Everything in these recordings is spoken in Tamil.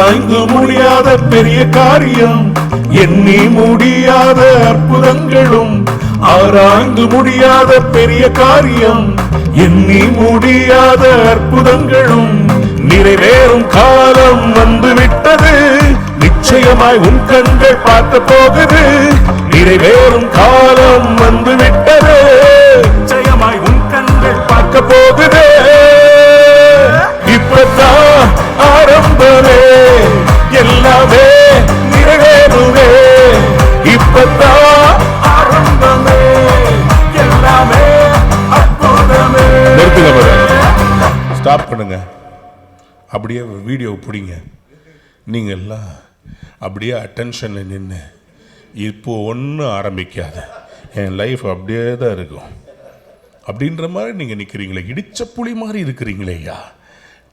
ஆராய்ந்து முடியாத பெரிய காரியம், எண்ணி முடியாத அற்புதங்களும். ஆராய்ந்து முடியாத பெரிய காரியம், எண்ணி முடியாத அற்புதங்களும். நிறைவேறும் காலம் வந்து விட்டது, நிச்சயமாய் உன் கண்கள் பார்க்க போகுது. நிறைவேறும் காலம் வந்து விட்டது, நிச்சயமாய் உன் கண்கள் பார்க்க போகுது. இப்பதான் ஆரம்பமே, எல்லாமே நிறைவேறுவே. இப்பதான் ஆரம்பமே, எல்லாமே அற்புதமே. ஸ்டாப் பண்ணுங்க, அப்படியே வீடியோ பிடிங்க. நீங்க எல்லாம் அப்படியே அட்டென்ஷன்ல நின்று, இப்போ ஒன்றும் ஆரம்பிக்காது, என் லைஃப் அப்படியே தான் இருக்கும் அப்படின்ற மாதிரி நீங்கள் நிற்கிறீங்களே, இடிச்ச புளி மாதிரி இருக்கிறீங்களே ஐயா.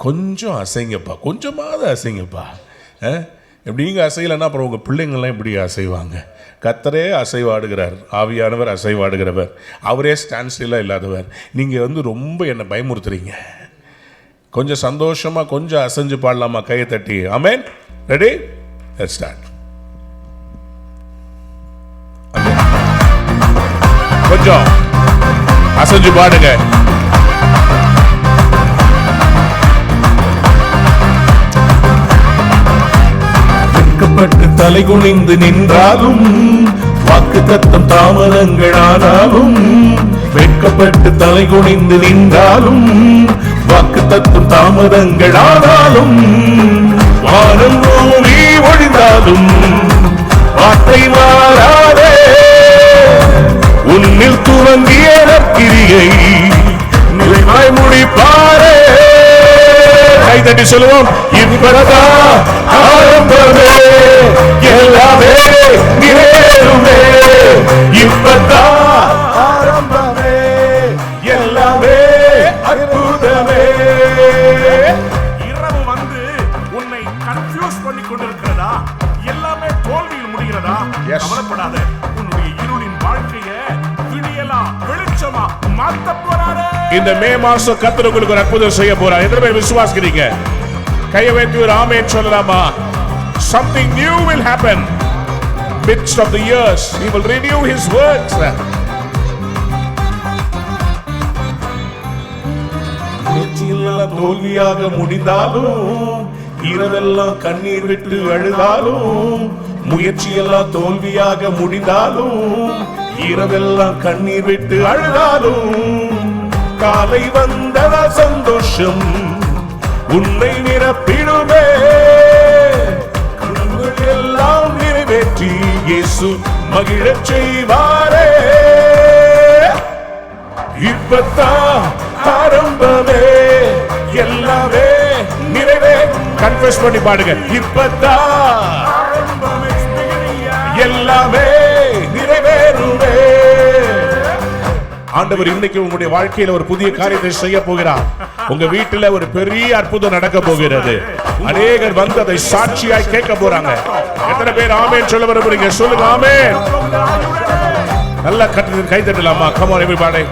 கொஞ்சம் அசைங்கப்பா, கொஞ்சமாவது அசைங்கப்பா. எப்படிங்க அசையலைன்னா அப்புறம் உங்கள் பிள்ளைங்கள்லாம் இப்படி அசைவாங்க. கர்த்தரே அசைவாடுகிறார், ஆவியானவர் அசைவாடுகிறவர், அவரே ஸ்டாண்ட் ஸ்டில்லாக இல்லாதவர். நீங்கள் ரொம்ப என்னை பயமுறுத்துறீங்க. கொஞ்சம் சந்தோஷமாக கொஞ்சம் அசைஞ்சு பாடலாமா? கையை தட்டி. ஆமென். ரெடி? Let's start. கொஞ்சம் அசைஞ்சு பாடுங்க. வெட்கப்பட்டு தலை குனிந்து நின்றாலும், வாக்கு தத்தம் தாமதங்களானாலும். வெட்கப்பட்டு தலை குனிந்து நின்றாலும், வாக்கு தத்தம் தாமதங்களானாலும். வானம் பூமி ஒழிந்தாலும் வார்த்தை மாறாதே. உன்னில் துவங்கிய நற்கிரியை நிறைவாய் முடிப்பாரே. கைதட்டி சொல்லுவோம். இப்பதா ஆரம்பமே, எல்லாமே நிறைவேறுமே. இப்பதா ஆரம்பமே, எல்லாமே அற்புதமே. இரவு வந்து உன்னை கன்ஃபியூஸ் பண்ணி கொண்டிருக்கிறதா? எல்லாமே தோல்வியில் முடிகிறதா? கவலைப்படாத. உன்னுடைய இருளின் வாழ்க்கையை விடியலா வெளிச்சமா மாத்த போறாரே. இந்த மே மாசம் கர்த்தர் உங்களுக்கு ஒரு அற்புதம் செய்ய போறார். எத்தனை பேர் விசுவாசிக்கிறீங்க? கையை வைத்து ஒரு ஆமென் சொல்லலாமா? Something new will happen midst of the years. He will renew his works. முயற்சியெல்லாம் தோல்வியாக முடிந்தாலும், இரவெல்லாம் கண்ணீர் விட்டு அழுதாலும். முயற்சியெல்லாம் தோல்வியாக முடிந்தாலும், இரவெல்லாம் கண்ணீர் விட்டு அழுதாலும். காலை வந்தத சந்தோஷம் உன்னை நிரப்பிடுமே. கனவுகள் எல்லாம் நிறைவேற்றி இயேசு மகிழச் செய்வாரே. இப்பதான் ஆரம்பமே, எல்லாமே நிறைவே. கன்ஃபஸ் பண்ணி பாடுங்க. இப்பதான் ஆரம்பமே, எல்லாமே நிறைவேறுமே. ஆண்டவர் இன்னைக்கு உங்களுடைய வாழ்க்கையில ஒரு புதிய காரியத்தை செய்ய போகிறார். உங்க வீட்டில் ஒரு பெரிய அற்புதம் நடக்க போகிறது. அநேகர் வந்து அதை சாட்சியாய் கேட்க போறாங்க. எத்தனை பேர் ஆமென் சொல்ல விரும்புறீங்க? சொல்லுங்க ஆமென். நல்லா கை தட்டலாமா? Come on everybody.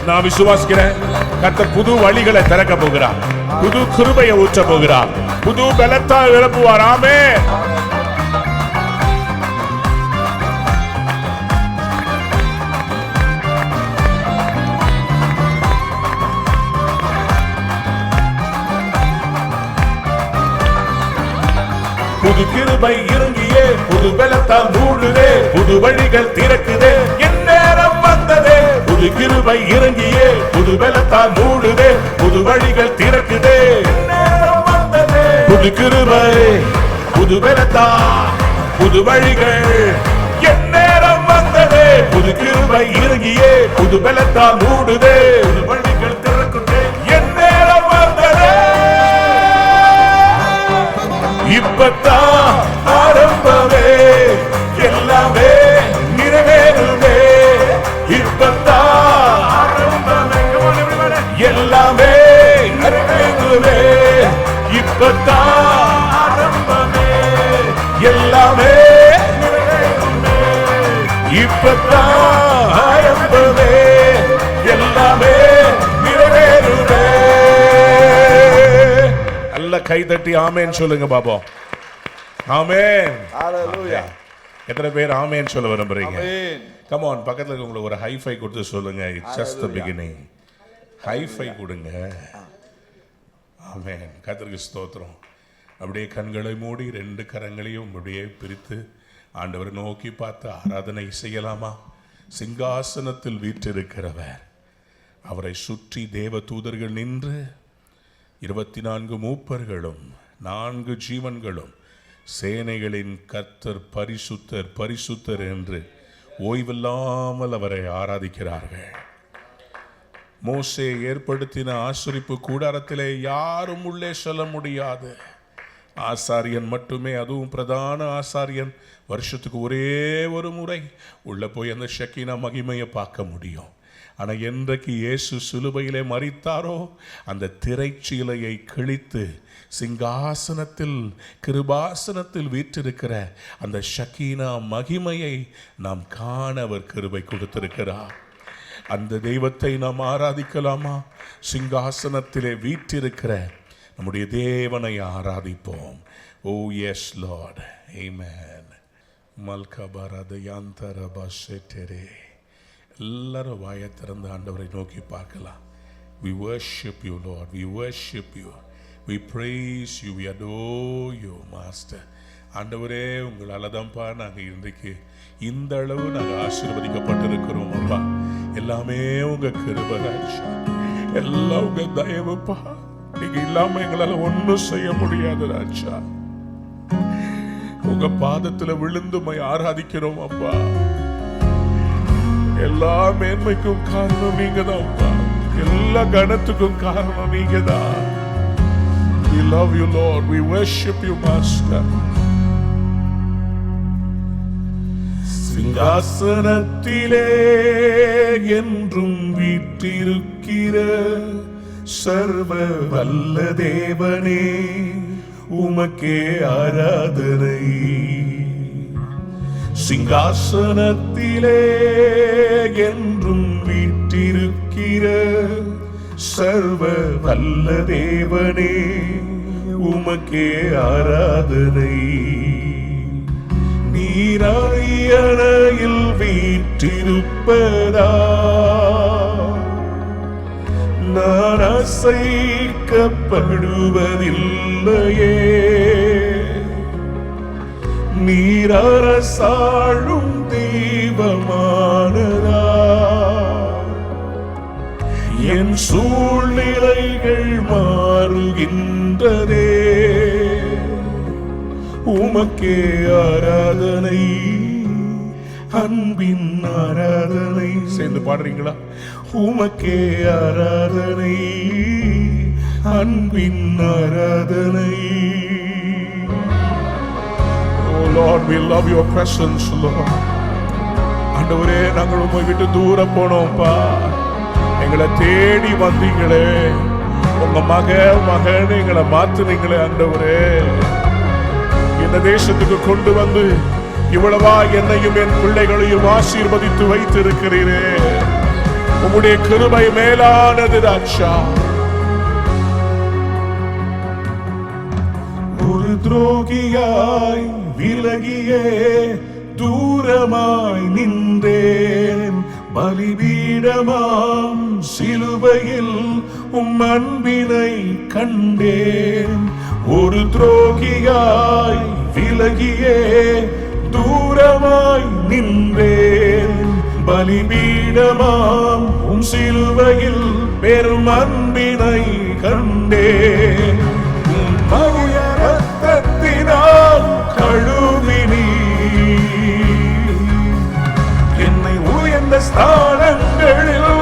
நான் விசுவாசிக்கிறேன், கர்த்தர் புது வழிகளை திறக்க போகிறார், புது கிருபையை ஊற்ற போகிறார், புது பலத்தால் எழுப்புவார். ஆமென். புது கிருபை இறங்கியே, புது பலத்தால் மூடுதே, புது வழிகள் திறக்குதே. என் நேரம் வந்ததே. புது கிருபை இறங்கியே, புது பலத்தால் மூடுதே, புது வழிகள் திறக்குதே. என் நேரம் வந்ததே. புது கிருபை, புது பலத்தால், புது வழிகள். என் நேரம் வந்ததே. புது கிருபை இறங்கியே, புது பலத்தால் மூடுதே, புது வழிகள் திறக்குதே. என் நேரம் வந்ததே. இப்பதான் ஆரம்பமே, எல்லாமே நிறைவேறுமே. இப்பதான் ஆரம்பமே, எல்லாமே நிறைவேறுமே. இப்பதான் ஆரம்பமே, எல்லாமே நிறைவேறுமே. இப்பதான் ஆரம்பமே, எல்லாமே நிறைவேறுமே. நல்ல கை தட்டி ஆமேன் சொல்லுங்க பாப்போம். ஆமேன். ஹalleluya. எத்தனை பேர் ஆமேன் சொல்ல விரும்புறீங்க? கம் ஆன், பக்கத்துல இருக்கவங்களுக்கு ஒரு ஹை ஃபை கொடுத்து சொல்லுங்க, it's just the beginning. High five கொடுங்க. ஆமென். கர்த்தருக்கு ஸ்தோத்திரம். அப்படியே கண்களை மூடி 2 கரங்களையும் அப்படியே பிரித்து ஆண்டவரை நோக்கி பார்த்து ஆராதனை செய்யலாமா? சிங்காசனத்தில் வீற்றிருக்கிறவர், அவரை சுற்றி தேவ தூதர்கள் நின்று 24 மூப்பர்களும் 4 ஜீவன்களும் சேனைகளின் கர்த்தர் பரிசுத்தர் பரிசுத்தர் என்று ஓய்வில்லாமல் அவரை ஆராதிக்கிறார்கள். மோசே ஏற்படுத்தின ஆசரிப்பு கூடாரத்திலே யாரும் உள்ளே செல்ல முடியாது. ஆசாரியன் மட்டுமே, அதுவும் பிரதான ஆசாரியன் வருஷத்துக்கு ஒரே ஒரு முறை உள்ள போய் அந்த ஷக்கீனா மகிமையை பார்க்க முடியும். ஆனால் என்றைக்கு இயேசு சிலுவையிலே மரித்தாரோ அந்த திரைச்சீலையை கிழித்து சிங்காசனத்தில் கிருபாசனத்தில் வீற்றிருக்கிற அந்த ஷக்கீனா மகிமையை நாம் காண அவர் கிருபை கொடுத்திருக்கிறார். அந்த தெய்வத்தை நாம் ஆராதிக்கலாமா? சிங்காசனத்திலே வீற்றிருக்கிற நம்முடைய தேவனை ஆராதிப்போம். ஓ எஸ் லார்ட், ஆமென். மல்கபரதயந்தரபஷெட்டரே. எல்லாரும் வாயை திறந்து ஆண்டவரை நோக்கி பார்க்கலாம். We worship you, Lord. We worship you. We praise you. We adore you, Master. ஆண்டவரே, உங்களால் தான்ப்பா நாங்கள் இன்றைக்கு இந்த அளவு நாங்கள் ஆசீர்வதிக்கப்பட்டிருக்கிறோம். அப்பா, எல்லாமே உங்க கிருபை ராஜா, எல்லாம் உங்க தயவுப்பா. நீங்க இல்லாம எங்களால ஒன்னும் செய்ய முடியாது ராஜா. உங்க பாதத்துல விழுந்து ஆராதிக்கிறோம் அப்பா. எல்லா மேன்மைக்கும் காரணம் நீங்க தான் அப்பா. எல்லா கணத்துக்கும் காரணம் நீங்க தான். We love you, Lord. We worship you, Master. சிங்காசனத்திலே என்றும் வீற்றிருக்கிற சர்வ வல்ல தேவனே, உமக்கே ஆராதனை. சிங்காசனத்திலே என்றும் வீற்றிருக்கிற சர்வ வல்ல தேவனே, உமக்கே ஆராதனை. நீராயணையில் வீற்றிருப்பதா நான் அசைக்கப்படுவதில்லையே. நீரசாழும் தெய்வமானதா என் சூழ்நிலைகள் மாறுகின்றதே. உமக்கே ஆராதனை, அன்பின் ஆராதனை. சேர்ந்து பாடுறீங்களா? உமக்கே ஆராதனை, அன்பின் ஆராதனை. Oh Lord, we love your presence, Lord. ஆண்டவரே, நாங்கள் உம்மை விட்டு தூரம் போனோம்ப்பா. எங்களை தேடி வந்தீங்களே, உங்க மகன் எங்களை மாத்துனீங்களே ஆண்டவரே. இந்த தேசத்துக்கு கொண்டு வந்து இவ்வளவா என்னையும் என் பிள்ளைகளையும் ஆசீர்வதித்து வைத்திருக்கிறீரே. உம்முடைய கிருபை மேலானது ராஜா. ஒரு துரோகியாய் விலகியே தூரமாய் நின்றேன். பலிபீடமாம் சிலுவையில் உம் அன்பினை கண்டேன். ஒரு துரோகியாய் விலகியே தூரமாய் நின்றேன். பலிபீடமாம் உம் சிலுவையில் பெரும் அன்பினை கண்டேன். மகிய ரத்தத்தினால் கழுவினீ என்னை உயர்ந்த ஸ்தானங்களில்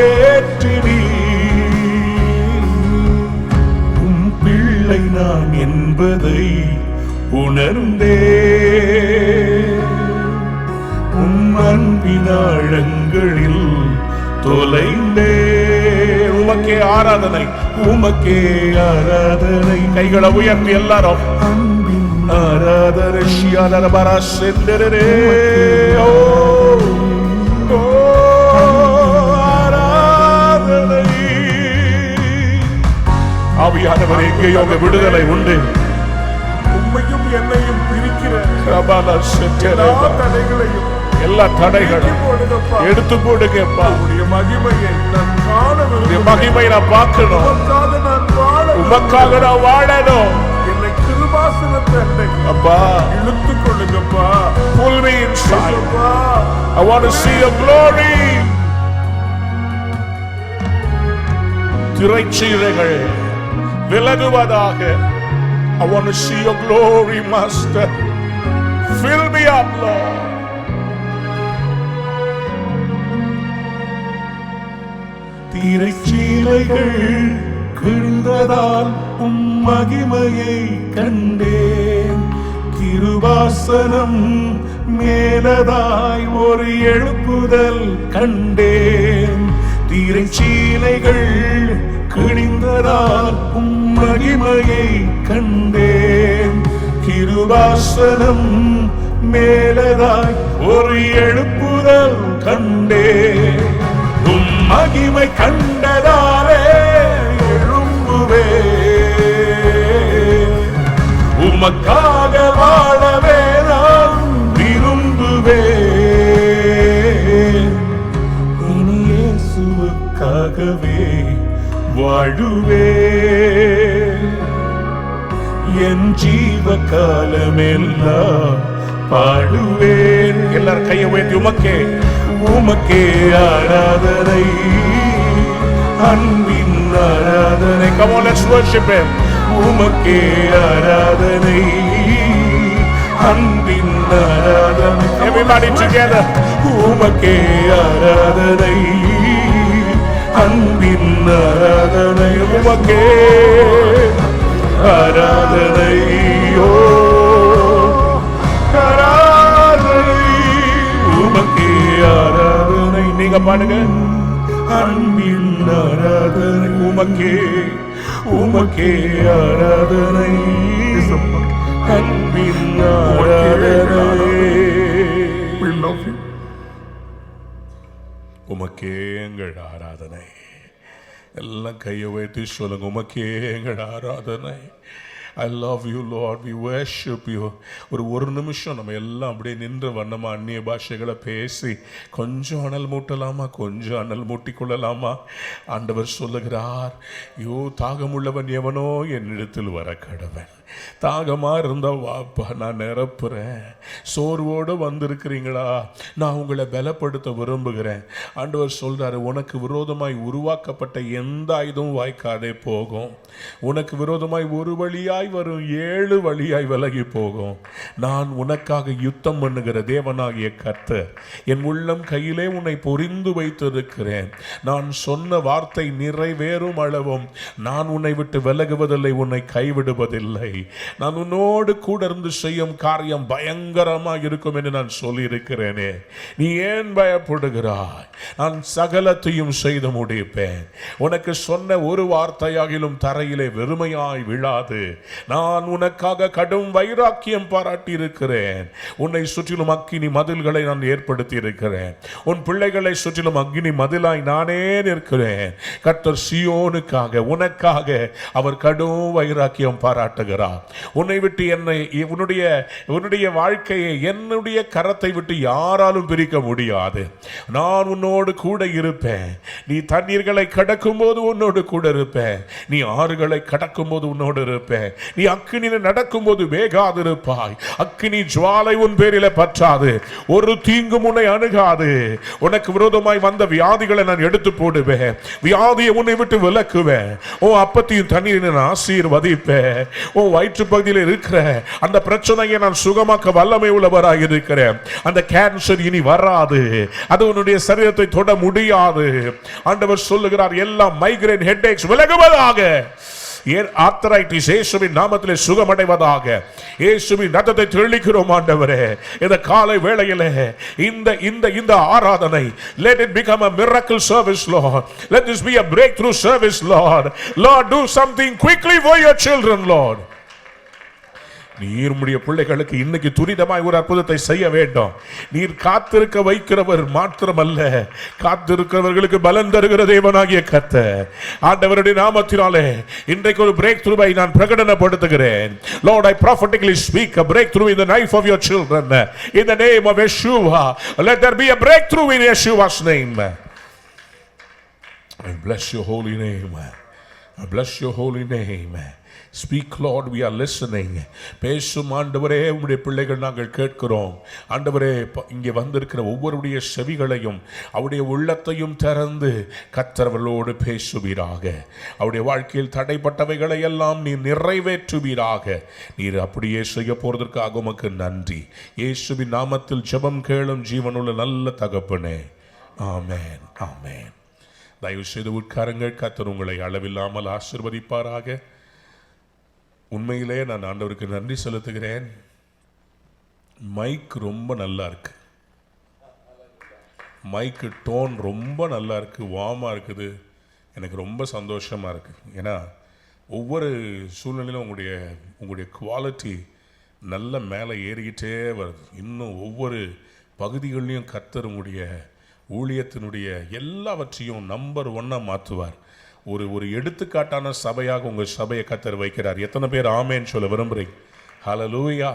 ஏற்றினீ. உம் பிள்ளை நான் என்பதை உணர்ந்தே உம் அன்பின் ஆழங்களில் தொலைந்தே. உமக்கே ஆராதனை, உமக்கே ஆராதனை. கைகளை உயர்த்தி எல்லாரும் அன்பின் ஆராதனை. ஆவியானவர் எங்கேயோ விடுதலை உண்டு. உம்மையும் என்னையும் பிரிக்கிற தடைகளையும் எல்லா தடைகளும் எடுத்து போடுங்கப்பா. மகிமையை நான் காண விரும்புகிறேன். மகிமை நான் பார்க்கணும். உமக்காக நான் வாழணும். என்னை கிருபாசனத்தை அப்பா இழுத்துக் கொள்ளுங்கப்பா. Pull me inside. I want to see your glory. திரைச்சீலைகள் விலகுவதாக. I want to see your glory, Master. Fill me up, Lord. திரைச்சீலைகள் கிழிந்ததால் உம் மகிமையை கண்டேன். கிருபாசனம் மேலதாய் ஒரு எழுப்புதல் கண்டேன். திரைச்சீலைகள் கிழிந்ததால் உம் மகிமையை கண்டேன். கிருபாசனம் மேலதாய் ஒரு எழுப்புதல் கண்டேன். உம் மகிமை கண்டதாலே எழும்புவே. உமக்காக வாழவே நான் விரும்புவே. இனி இயேசுவுக்காகவே வாழுவே. என் ஜீவ காலமெல்லாம் பாடுவேன். எல்லாரும் கையை உயர்த்தி உமக்கே உமக்கே ஆராதனை, அன்பின் ஆராதனை. Come on, let's worship him. உமக்கே ஆராதனை, அன்பின் ஆராதனை. Everybody together. உமக்கே ஆராதனை, அன்பின் ஆராதனை. உமக்கே ஆராதனை. ஓ ஆராதனை. நீங்க பாடுங்க. அன்பின் ஆராதனை. உமக்கே உமக்கே ஆராதனை, அன்பின் ஆராதனை. உமக்கே எங்கள் ஆராதனை. எல்லாம் கையை வைத்து சொல்லுங்க. உமக்கே எங்கள் ஆராதனை. I love you, Lord. We worship you. ஒரு நிமிஷம் நம்ம எல்லாம் அப்படியே நின்ற வண்ணமா அந்நிய பாஷைகளை பேசி கொஞ்சம் அனல் மூட்டலாமா, கொஞ்சம் அனல் மூட்டிக்கொள்ளலாமா? ஆண்டவர் சொல்லுகிறார், யோ தாகமுள்ளவன் எவனோ என்னிடத்தில் வர கடவன். தாகமா இருந்தா வாப்பா, நான் நிரப்புறேன். சோர்வோடு வந்திருக்கிறீங்களா, நான் உங்களை பலப்படுத்த விரும்புகிறேன். ஆண்டவர் சொல்றாரு, உனக்கு விரோதமாய் உருவாக்கப்பட்ட எந்த ஆயுதமும் வாய்க்காதே போகும். உனக்கு விரோதமாய் ஒரு வழியாய் வரும், 7 வழியாய் விலகி போகும். நான் உனக்காக யுத்தம் பண்ணுகிற தேவனாகிய கர்த்தர். என் உள்ளம் கையிலே உன்னை பொரிந்து வைத்திருக்கிறேன். நான் சொன்ன வார்த்தை நிறைவேறும் அளவும் நான் உன்னை விட்டு விலகுவதில்லை, உன்னை கைவிடுவதில்லை. நான் உன்னோடு கூட இருந்து செய்யும் காரியம் பயங்கரமா இருக்கும் என்று நான் சொல்லி இருக்கிறேனே. நீ ஏன் பயப்படுகிறாய்? நான் சகலத்தையும் செய்து முடிப்பேன். உனக்கு சொன்ன ஒரு வார்த்தையாகிலும் தரையிலே வெறுமையாய் விழாது. நான் உனக்காக கடும் வைராக்கியம் பாராட்டி இருக்கிறேன். உன்னை சுற்றிலும் அக்கினி மதில்களை நான் ஏற்படுத்தி இருக்கிறேன். உன் பிள்ளைகளை சுற்றிலும் அக்கினி மதிலாய் நானே நிற்கிறேன். கர்த்தர் சீயோனுக்காக உனக்காக அவர் கடும் வைராக்கியம் பாராட்டுகிறார். உன்னை விட்டு என்னை, உன்னுடைய வாழ்க்கையை என்னுடைய கரத்தை விட்டு யாராலும் பிரிக்க முடியாது. நான் உன்னோடு கூட இருப்பேன். நீ தண்ணீர்களை கடக்கும் போது உன்னோடு கூட இருப்பேன். நீ ஆறுகளை கடக்கும் போது உன்னோடு இருப்பேன். நீ அக்கினியில நடக்கும் போது வேகாது இருப்பாய். அக்கினி ஜுவாலை உன் பேரில பற்றாது, ஒரு தீங்கும் உன்னை அணுகாது. உனக்கு விரோதமாய் வந்த வியாதிகளை நான் எடுத்து போடுவேன். வியாதியை உன்னை விட்டு விலக்குவேன். ஓ அப்பத்தையும் தண்ணீரை நான் ஆசீர்வதிப்பேன். ஓ வயிற்று பகுதியில் இருக்கிற அந்த பிரச்சனையை நான் சுகமாக்க வல்லமை உள்ளவராக இருக்கிறேன். அந்த கேன்சர் இனி வராது, அது உன்னுடைய சரீரத்தை தொட முடியாது. ஆண்டவர் சொல்லுகிறார், எல்லா மைக்ரேன் ஹெட்டேக்ஸ் விலகுவதாக. ஆர்த்தரைட்டிஸ் இயேசுவின் நாமத்திலே சுகமடைவதாக. இயேசுவின் ரத்தத்தை தெளிக்கிறோம் ஆண்டவரே. இந்த காலை வேளையிலே இந்த ஆராதனை, let it become a miracle service, Lord. Let this be a breakthrough service, Lord. Lord, do something quickly for your children, Lord. நீர் உம்முடைய பிள்ளைகளுக்கு இன்னைக்கு துரிதமாய் ஒரு அற்புதத்தை செய்ய வேண்டும். நீர் காத்திருக்க வைக்கிறவர் மாத்திரமல்ல, காத்திருக்கிறவர்களுக்கு பலன் தருகிற தேவனாகிய கர்த்தர். ஆண்டவருடைய நாமத்தினாலே இன்றைக்கு ஒரு பிரேக் த்ரூவை நான் பிரகடனப்படுத்துகிறேன். Lord, I prophetically speak a breakthrough in the life of your children in the name of Yeshua. Let there be a breakthrough in Yeshua's name. I bless your holy name. I bless your holy name. Speak, Lord, we are listening. பேசும் ஆண்டவரே, உம்முடைய பிள்ளைகள் நாங்கள் கேட்கிறோம். ஆண்டவரே, இங்கே வந்திருக்கிற ஒவ்வொருடைய செவிகளையும் அவருடைய உள்ளத்தையும் திறந்து கர்த்தர்களோடு பேசுவீராக. அவருடைய வாழ்க்கையில் தடைப்பட்டவைகளை எல்லாம் நீர் நிறைவேற்றுவீராக. நீர் அப்படியே செய்ய போறதற்காக உமக்கு நன்றி. இயேசுவின் நாமத்தில் ஜெபம் கேளும் ஜீவனுள்ள நல்ல தகப்பனே. ஆமென், ஆமென். தயவு செய்து உட்காருங்கள். கர்த்தர் உங்களை அளவில்லாமல் ஆசீர்வதிப்பாராக. உண்மையிலே நான் ஆண்டவருக்கு நன்றி செலுத்துகிறேன். மைக் ரொம்ப நல்லா இருக்கு, மைக்கு டோன் ரொம்ப நல்லா இருக்கு, வார்மாக இருக்குது. எனக்கு ரொம்ப சந்தோஷமாக இருக்குது. ஏன்னா ஒவ்வொரு சூழ்நிலையிலும் உங்களுடைய குவாலிட்டி நல்ல மேலே ஏறிக்கிட்டே வருது. இன்னும் ஒவ்வொரு பகுதிகளிலையும் கர்த்தர் உங்களுடைய ஊழியத்தினுடைய எல்லாவற்றையும் நம்பர் 1 மாற்றுவார். ஒரு எடுத்துக்காட்டான சபையாக உங்கள் சபையை கர்த்தர் வைக்கிறார். எத்தனை பேர் ஆமேன்னு சொல்ல விரும்புகிறீங்க? ஹல்லேலூயா.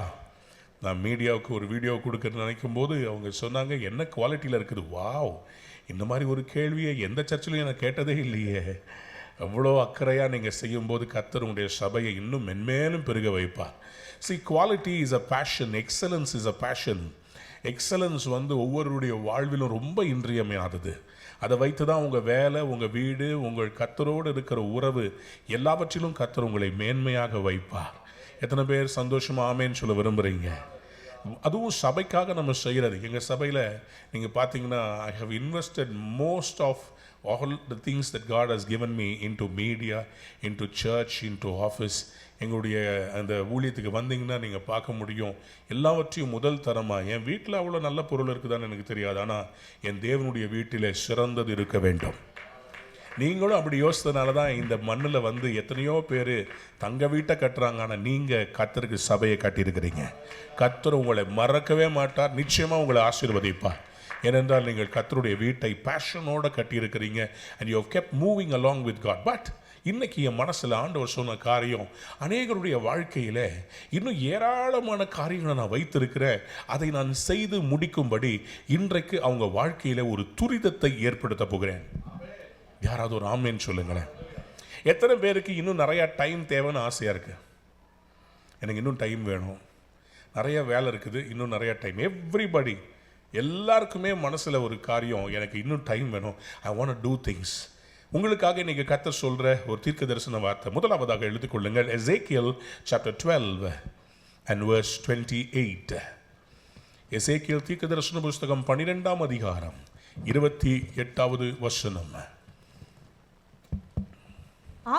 நான் மீடியாவுக்கு ஒரு வீடியோ கொடுக்கணும்னு நினைக்கும் போது அவங்க சொன்னாங்க, என்ன குவாலிட்டியில் இருக்குது. வாவ், இந்த மாதிரி ஒரு கேள்வியை எந்த சர்ச்சிலையும் நான் கேட்டதே இல்லையே. அவ்வளோ அக்கறையாக நீங்கள் செய்யும்போது கர்த்தர் உங்களுடைய சபையை இன்னும் மென்மேலும் பெருக வைப்பார். See, quality is a passion, excellence is a passion. Excellence ஒவ்வொருடைய வாழ்விலும் ரொம்ப இன்றியமையாதது. அதை வைத்து தான் உங்கள் வேலை, உங்கள் வீடு, உங்கள் கர்த்தரோடு இருக்கிற உறவு எல்லாவற்றிலும் கர்த்தர் உங்களை மேன்மையாக வைப்பார். எத்தனை பேர் சந்தோஷமாக ஆமேன்னு சொல்ல விரும்புகிறீங்க? அதுவும் சபைக்காக நம்ம செய்கிறது. எங்கள் சபையில் நீங்கள் பார்த்தீங்கன்னா, I have invested most of all the things that God has given me into media, into church, into office. எங்களுடைய அந்த ஊழியத்துக்கு வந்தீங்கன்னா நீங்கள் பார்க்க முடியும், எல்லாவற்றையும் முதல் தரமாக. என் வீட்டில் அவ்வளோ நல்ல பொருள் இருக்குதான்னு எனக்கு தெரியாது, ஆனால் என் தேவனுடைய வீட்டில் சிறந்தது இருக்க வேண்டும். நீங்களும் அப்படி யோசித்தனால தான் இந்த மண்ணில் எத்தனையோ பேர் தங்க வீட்டை கட்டுறாங்க. ஆனால் நீங்கள் கர்த்தருக்கு சபையை கட்டியிருக்கிறீங்க. கர்த்தர் உங்களை மறக்கவே மாட்டார், நிச்சயமாக உங்களை ஆசீர்வதிப்பார். ஏனென்றால் நீங்கள் கர்த்தருடைய வீட்டை பேஷனோடு கட்டியிருக்கிறீங்க. and you have kept moving along with God. But இன்னைக்கு என் மனசில் ஆண்டவர் சொன்ன காரியம், அநேகருடைய வாழ்க்கையில் இன்னும் ஏராளமான காரியங்களை நான் வைத்திருக்கிறேன். அதை நான் செய்து முடிக்கும்படி இன்றைக்கு அவங்க வாழ்க்கையில் ஒரு துரிதத்தை ஏற்படுத்த போகிறேன். யாராவது ஒரு ஆமேன்னு சொல்லுங்களேன். எத்தனை பேருக்கு இன்னும் நிறையா டைம் தேவைன்னு ஆசையாக இருக்குது? எனக்கு இன்னும் டைம் வேணும், நிறைய வேலை இருக்குது, இன்னும் நிறையா டைம். எவ்ரிபடி, எல்லாருக்குமே மனசில் ஒரு காரியம், எனக்கு இன்னும் டைம் வேணும். I want to do things. உங்களுக்காக இன்றைக்கி கர்த்தர் சொல்கிற ஒரு தீர்க்க தரிசன வார்த்தை முதலாவதாக எழுதிக்கொள்ளுங்கள். எசேக்கியல் சாப்டர் 12 and verse 28. எசேக்கியல் தீர்க்க தரிசன புஸ்தகம் 12ஆம் அதிகாரம் 28வது வசனம்.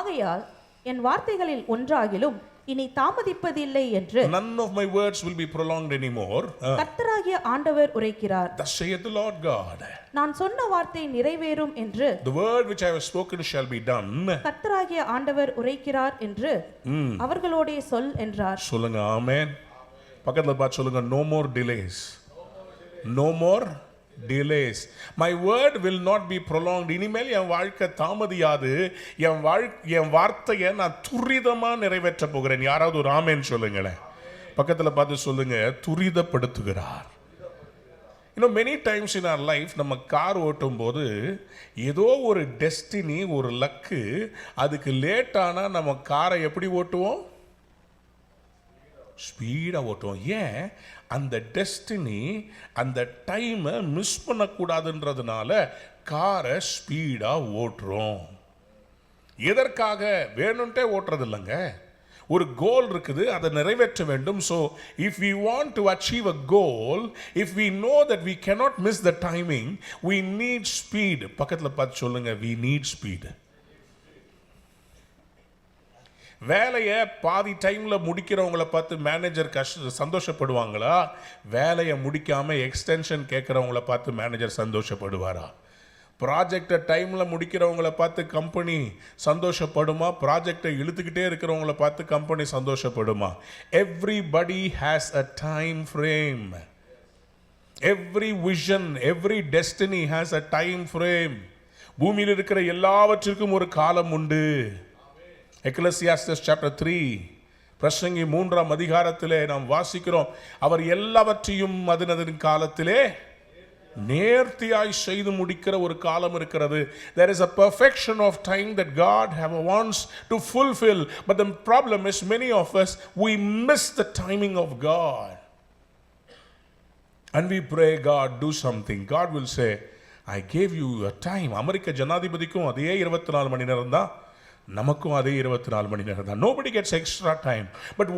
ஆகையால் என் வார்த்தைகளில் ஒன்றாகிலும் இனி தாமதிப்பதில்லை என்று none of my words will be prolonged anymore. கர்த்தராகிய ஆண்டவர் உரைக்கிறார். Thus saith the Lord God. நான் சொன்ன வார்த்தை நிறைவேறும் என்று, the word which I have spoken shall be done. கர்த்தராகிய ஆண்டவர் உரைக்கிறார் என்று அவர்களோடே சொல் என்றார். சொல்லுங்க ஆமென். பக்கத்துல பார்த்து சொல்லுங்க, no more delays, no more delays. My word will not be prolonged. இனிமேல் என் வாழ்க்கை தாமதியாது. என் வார்த்தையை நான் துரிதமாக நிறைவேற்ற போகிறேன். யாராவது ஒரு ஆமேன்னு சொல்லுங்களேன். பக்கத்தில் பார்த்து சொல்லுங்க, துரிதப்படுத்துகிறார். many times in our life நம்ம கார் ஓட்டும் போது ஏதோ ஒரு டெஸ்டினி, ஒரு லக்கு, அதுக்கு லேட் ஆனால் நம்ம காரை எப்படி ஓட்டுவோம்? ஸ்பீடாக ஓட்டுவோம். ஏன்? அந்த டெஸ்டினி, அந்த டைமை மிஸ் பண்ணக்கூடாதுன்றதுனால காரை ஸ்பீடாக ஓட்டுறோம். எதற்காக? வேணும்ட்டே ஓட்டுறது இல்லைங்க. ஒரு கோல் இருக்குது, அதை நிறைவேற்ற வேண்டும். So if we want to achieve a goal, if we know that we cannot miss the timing, we need speed. பக்கத்தில் பார்த்து சொல்லுங்க, வி நீட் ஸ்பீட். வேலையை பாதி டைமில் முடிக்கிறவங்கள பார்த்து மேனேஜர் சந்தோஷப்படுவாங்களா? வேலையை முடிக்காமல் எக்ஸ்டென்ஷன் கேட்குறவங்கள பார்த்து மேனேஜர் சந்தோஷப்படுவாரா? ப்ராஜெக்டை டைமில் முடிக்கிறவங்கள பார்த்து கம்பெனி சந்தோஷப்படுமா? ப்ராஜெக்டை இழுத்துக்கிட்டே இருக்கிறவங்கள பார்த்து கம்பெனி சந்தோஷப்படுமா? Everybody has a time frame. Every vision, every destiny has a time frame. பூமியில் இருக்கிற எல்லாவற்றிற்கும் ஒரு காலம் உண்டு. எக்லெசியாஸ்டஸ் சாப்டர் 3 பிரசங்கி 3ஆம் அதிகாரத்திலே நாம் வாசிக்கிறோம், அவர் எல்லாவற்றையும் அதனதன் காலத்திலே நேர்த்தியாய் செய்து முடிக்கிற ஒரு காலம் இருக்கிறது. There is a perfection of time that God wants to fulfill, but the problem is many of us, we miss the timing of God. And we pray, God, do something. God will say, I gave you a time. அமெரிக்க ஜனாதிபதிக்கும் அதே 24 மணி நேரம் தான், நமக்கும் அதே 24 மணி நேரம் தான். Nobody gets extra time. But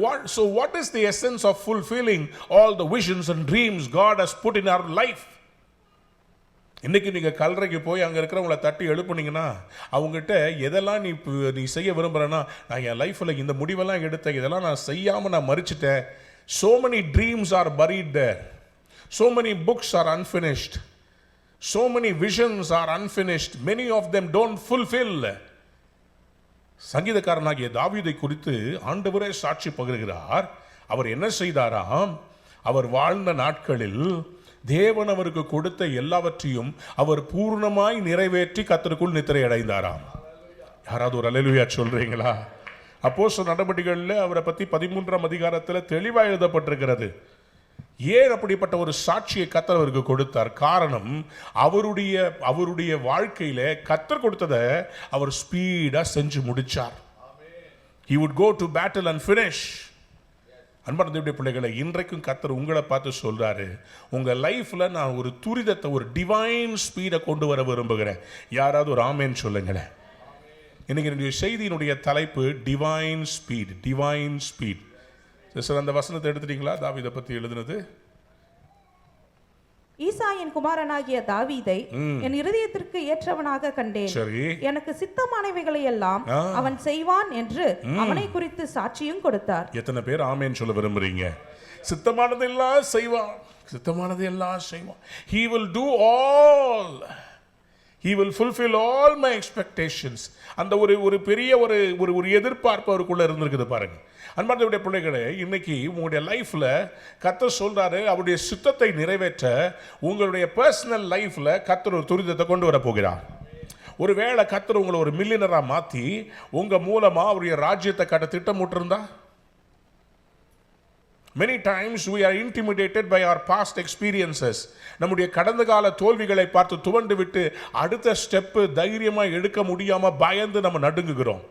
what is the essence of fulfilling all the visions and dreams God has put in our life? இன்றைக்கி நீங்கள் கல்லறைக்கு போய் அங்கே இருக்கிறவங்கள தட்டி எழுப்புனீங்கன்னா, அவங்ககிட்ட எதெல்லாம் நீ செய்ய விரும்புகிறேன்னா, நான் என் லைஃப்பில் இந்த முடிவெல்லாம் எடுத்தேன், இதெல்லாம் நான் செய்யாமல் நான் மறிச்சிட்டேன். So many dreams are buried there. So many books are unfinished. So many visions are unfinished. Many of them don't fulfill. சங்கீதக்காரனாகிய தாவீதை குறித்து ஆண்டவரே சாட்சி பகிர்கிறார். அவர் என்ன செய்தாராம்? அவர் வாழ்ந்த நாட்களில் தேவன் அவருக்கு கொடுத்த எல்லாவற்றையும் அவர் பூர்ணமாய் நிறைவேற்றி கர்த்தருக்குள் நித்திரை அடைந்தாராம். யாராவது ஒரு அல்லேலூயா சொல்றீங்களா? அப்போஸ்தலர் நடபடிகளில் அவரை பற்றி 13ஆம் அதிகாரத்தில் தெளிவாக எழுதப்பட்டிருக்கிறது. ஏன் அப்படிப்பட்ட ஒரு சாட்சியை கர்த்தர் அவருக்கு கொடுத்தார்? காரணம், அவருடைய வாழ்க்கையில கர்த்தர் கொடுத்ததை அவர் ஸ்பீடா செஞ்சு முடிச்சார். He would go to battle and finish. அன்பான தேவனுடைய பிள்ளைகளை, இன்றைக்கும் கர்த்தர் உங்களை பார்த்து சொல்றாரு, உங்க லைஃப்ல நான் ஒரு துரிதத்தை, ஒரு டிவைன் ஸ்பீடை கொண்டு வர விரும்புகிறேன். யாராவது ஒரு ஆமேன் சொல்லுங்களேன். இன்னைக்கு என்னுடைய செய்தியினுடைய தலைப்பு divine speed. Divine speed. Sir, அந்த வசனத்தை எடுத்துட்டீங்களா? தாவீதை பத்தி எழுதுனது. ஈசாயின் குமாரனாகிய தாவீதை என் இருதயத்திற்கு ஏற்றவனாக கண்டேன். சரி. எனக்கு சித்தமானவைகளை எல்லாம் அவன் செய்வான் என்று அவனை குறித்து சாட்சியும் கொடுத்தார். எத்தனை பேர் ஆமேன் சொல்ல விரும்புறீங்க? சித்தமானதெல்லாம் செய்வான், சித்தமானதெல்லாம் செய்வான். He will do all. He will fulfill all my expectations. அந்த ஒரு பெரிய ஒரு எதிர்பார்ப்பு அவருக்குள்ள இருந்திருக்குது பாருங்க. அன்பார்ந்தவருடைய பிள்ளைகளே, இன்னைக்கு உங்களுடைய லைஃப்ல கர்த்தர் சொல்றாரு, அவருடைய சித்தத்தை நிறைவேற்ற உங்களுடைய பர்சனல் லைஃப்ல கர்த்தர் ஒரு துரிதத்தை கொண்டு வர போகிறார். ஒருவேளை கர்த்தர் உங்களை ஒரு மில்லியனரா மாத்தி உங்க மூலமா அவருடைய ராஜ்யத்தை கட்ட திட்டமிட்டிருந்தா, many times we are intimidated by our past experiences. நம்முடைய கடந்த கால தோல்விகளை பார்த்து துவண்டு விட்டு அடுத்த ஸ்டெப் தைரியமா எடுக்க முடியாம பயந்து நம்ம நடுங்குகிறோம்.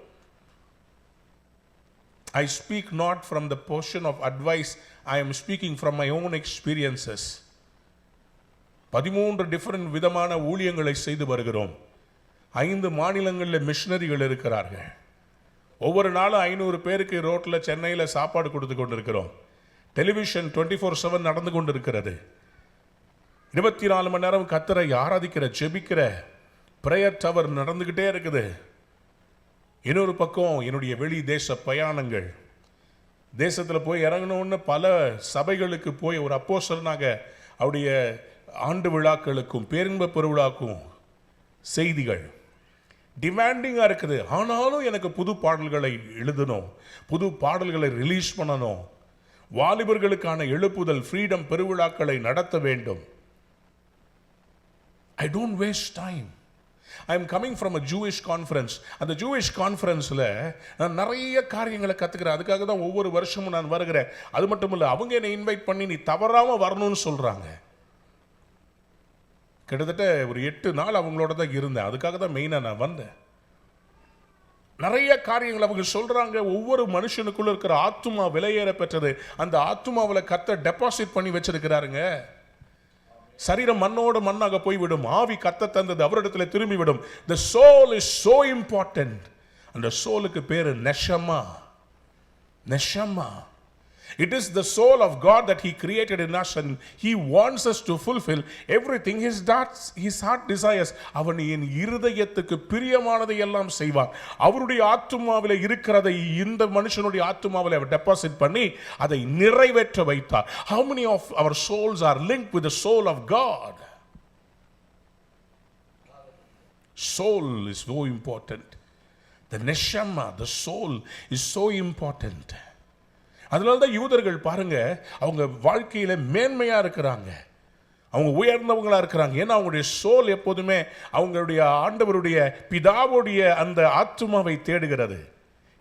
I speak not from the portion of advice, I am speaking from my own experiences. 13 different விதமான ஊழியங்களை செய்து வருகிறோம். 5 மாநிலங்களில் மிஷனரிகள் இருக்கிறார்கள். ஒவ்வொரு நாளும் 500 பேருக்கு ரோட்டில் சென்னையில் சாப்பாடு கொடுத்து கொண்டிருக்கிறோம். டெலிவிஷன் 24/7 நடந்து கொண்டிருக்கிறது. 24 மணி நேரம் கர்த்தரை ஆராதிக்கிற, ஜெபிக்கிற பிரேயர் டவர் நடந்துகிட்டே இருக்குது. இன்னொரு பக்கம் என்னுடைய வெளி தேச பயணங்கள். தேசத்தில் போய் இறங்கணும்னு பல சபைகளுக்கு போய் ஒரு அப்போஸ்தலனாக அவருடைய ஆண்டு விழாக்களுக்கும் பேரின்ப பெருவிழாக்கும் செய்திகள் டிமாண்டிங்காக இருக்குது. ஆனாலும் எனக்கு புது பாடல்களை எழுதணும், புது பாடல்களை ரிலீஸ் பண்ணணும், வாலிபர்களுக்கான எழுப்புதல் ஃப்ரீடம் பெருவிழாக்களை நடத்த வேண்டும். I don't waste time. I am coming from a Jewish conference. அந்த Jewish conferenceல நான் நிறைய காரியங்களை கற்றுக்கிறேன். அதுக்காக தான் ஒவ்வொரு வருஷமும் நான் வருகிறேன். அது மட்டும் இல்லை, அவங்க என்னை இன்வைட் பண்ணி நீ தவறாமல் வரணும்னு சொல்கிறாங்க. கிட்டத்தட்ட ஒரு 8 நாள் அவங்களோட தான் இருந்தேன். அதுக்காக தான் மெயினாக நான் வந்தேன். நிறைய காரியங்கள் அவங்க சொல்றாங்க. ஒவ்வொரு மனுஷனுக்குள்ள இருக்கிற ஆத்துமா விலையேற பெற்றது. அந்த ஆத்துமாவில் கர்த்தர் டெபாசிட் பண்ணி வச்சிருக்கிறாருங்க. சரீரம் மண்ணோடு மண்ணாக போய்விடும், ஆவி கர்த்தர் தந்தது அவரிடத்தில் திரும்பிவிடும். The soul is so important. அந்த சோலுக்கு பேரு நெஷமா. நெஷமா. It is the soul of God that He created in us, and He wants us to fulfill everything His heart desires. அவன் என் இருதயத்துக்கு பிரியமானதை எல்லாம் செய்வான். அவருடைய ஆத்துமாவில் இருக்கிறதை இந்த மனுஷனுடைய ஆத்துமாவில் அவர் டெபாசிட் பண்ணி அதை நிறைவேற்ற வைத்தார். How many of our souls are linked with the soul of God? soul is so important. The neshama, the soul is so important. அதனால தான் யூதர்கள் பாருங்க, அவங்க வாழ்க்கையில மேன்மையா இருக்கிறாங்க, அவங்க உயர்ந்தவங்களா இருக்கிறாங்க. ஏன்னா அவங்களுடைய சோல் எப்போதுமே அவங்களுடைய ஆண்டவருடைய பிதாவுடைய அந்த ஆத்துமாவை தேடுகிறது.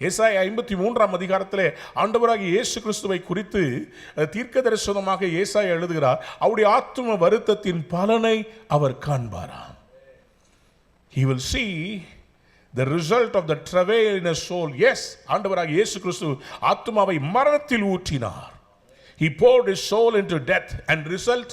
ஏசாயா 53 அதிகாரத்திலே ஆண்டவராகிய இயேசு கிறிஸ்துவை குறித்து தீர்க்க தரிசனமாக ஏசாயா எழுதுகிறார். அவருடைய ஆத்தும வருத்தத்தின் பலனை அவர் காண்பாராம். He will see the result of the travail in his soul. Yes, ஆண்டவராகிய இயேசு கிறிஸ்து ஆத்துமாவை மரணத்தில் ஊற்றினார். He poured his soul into death and result,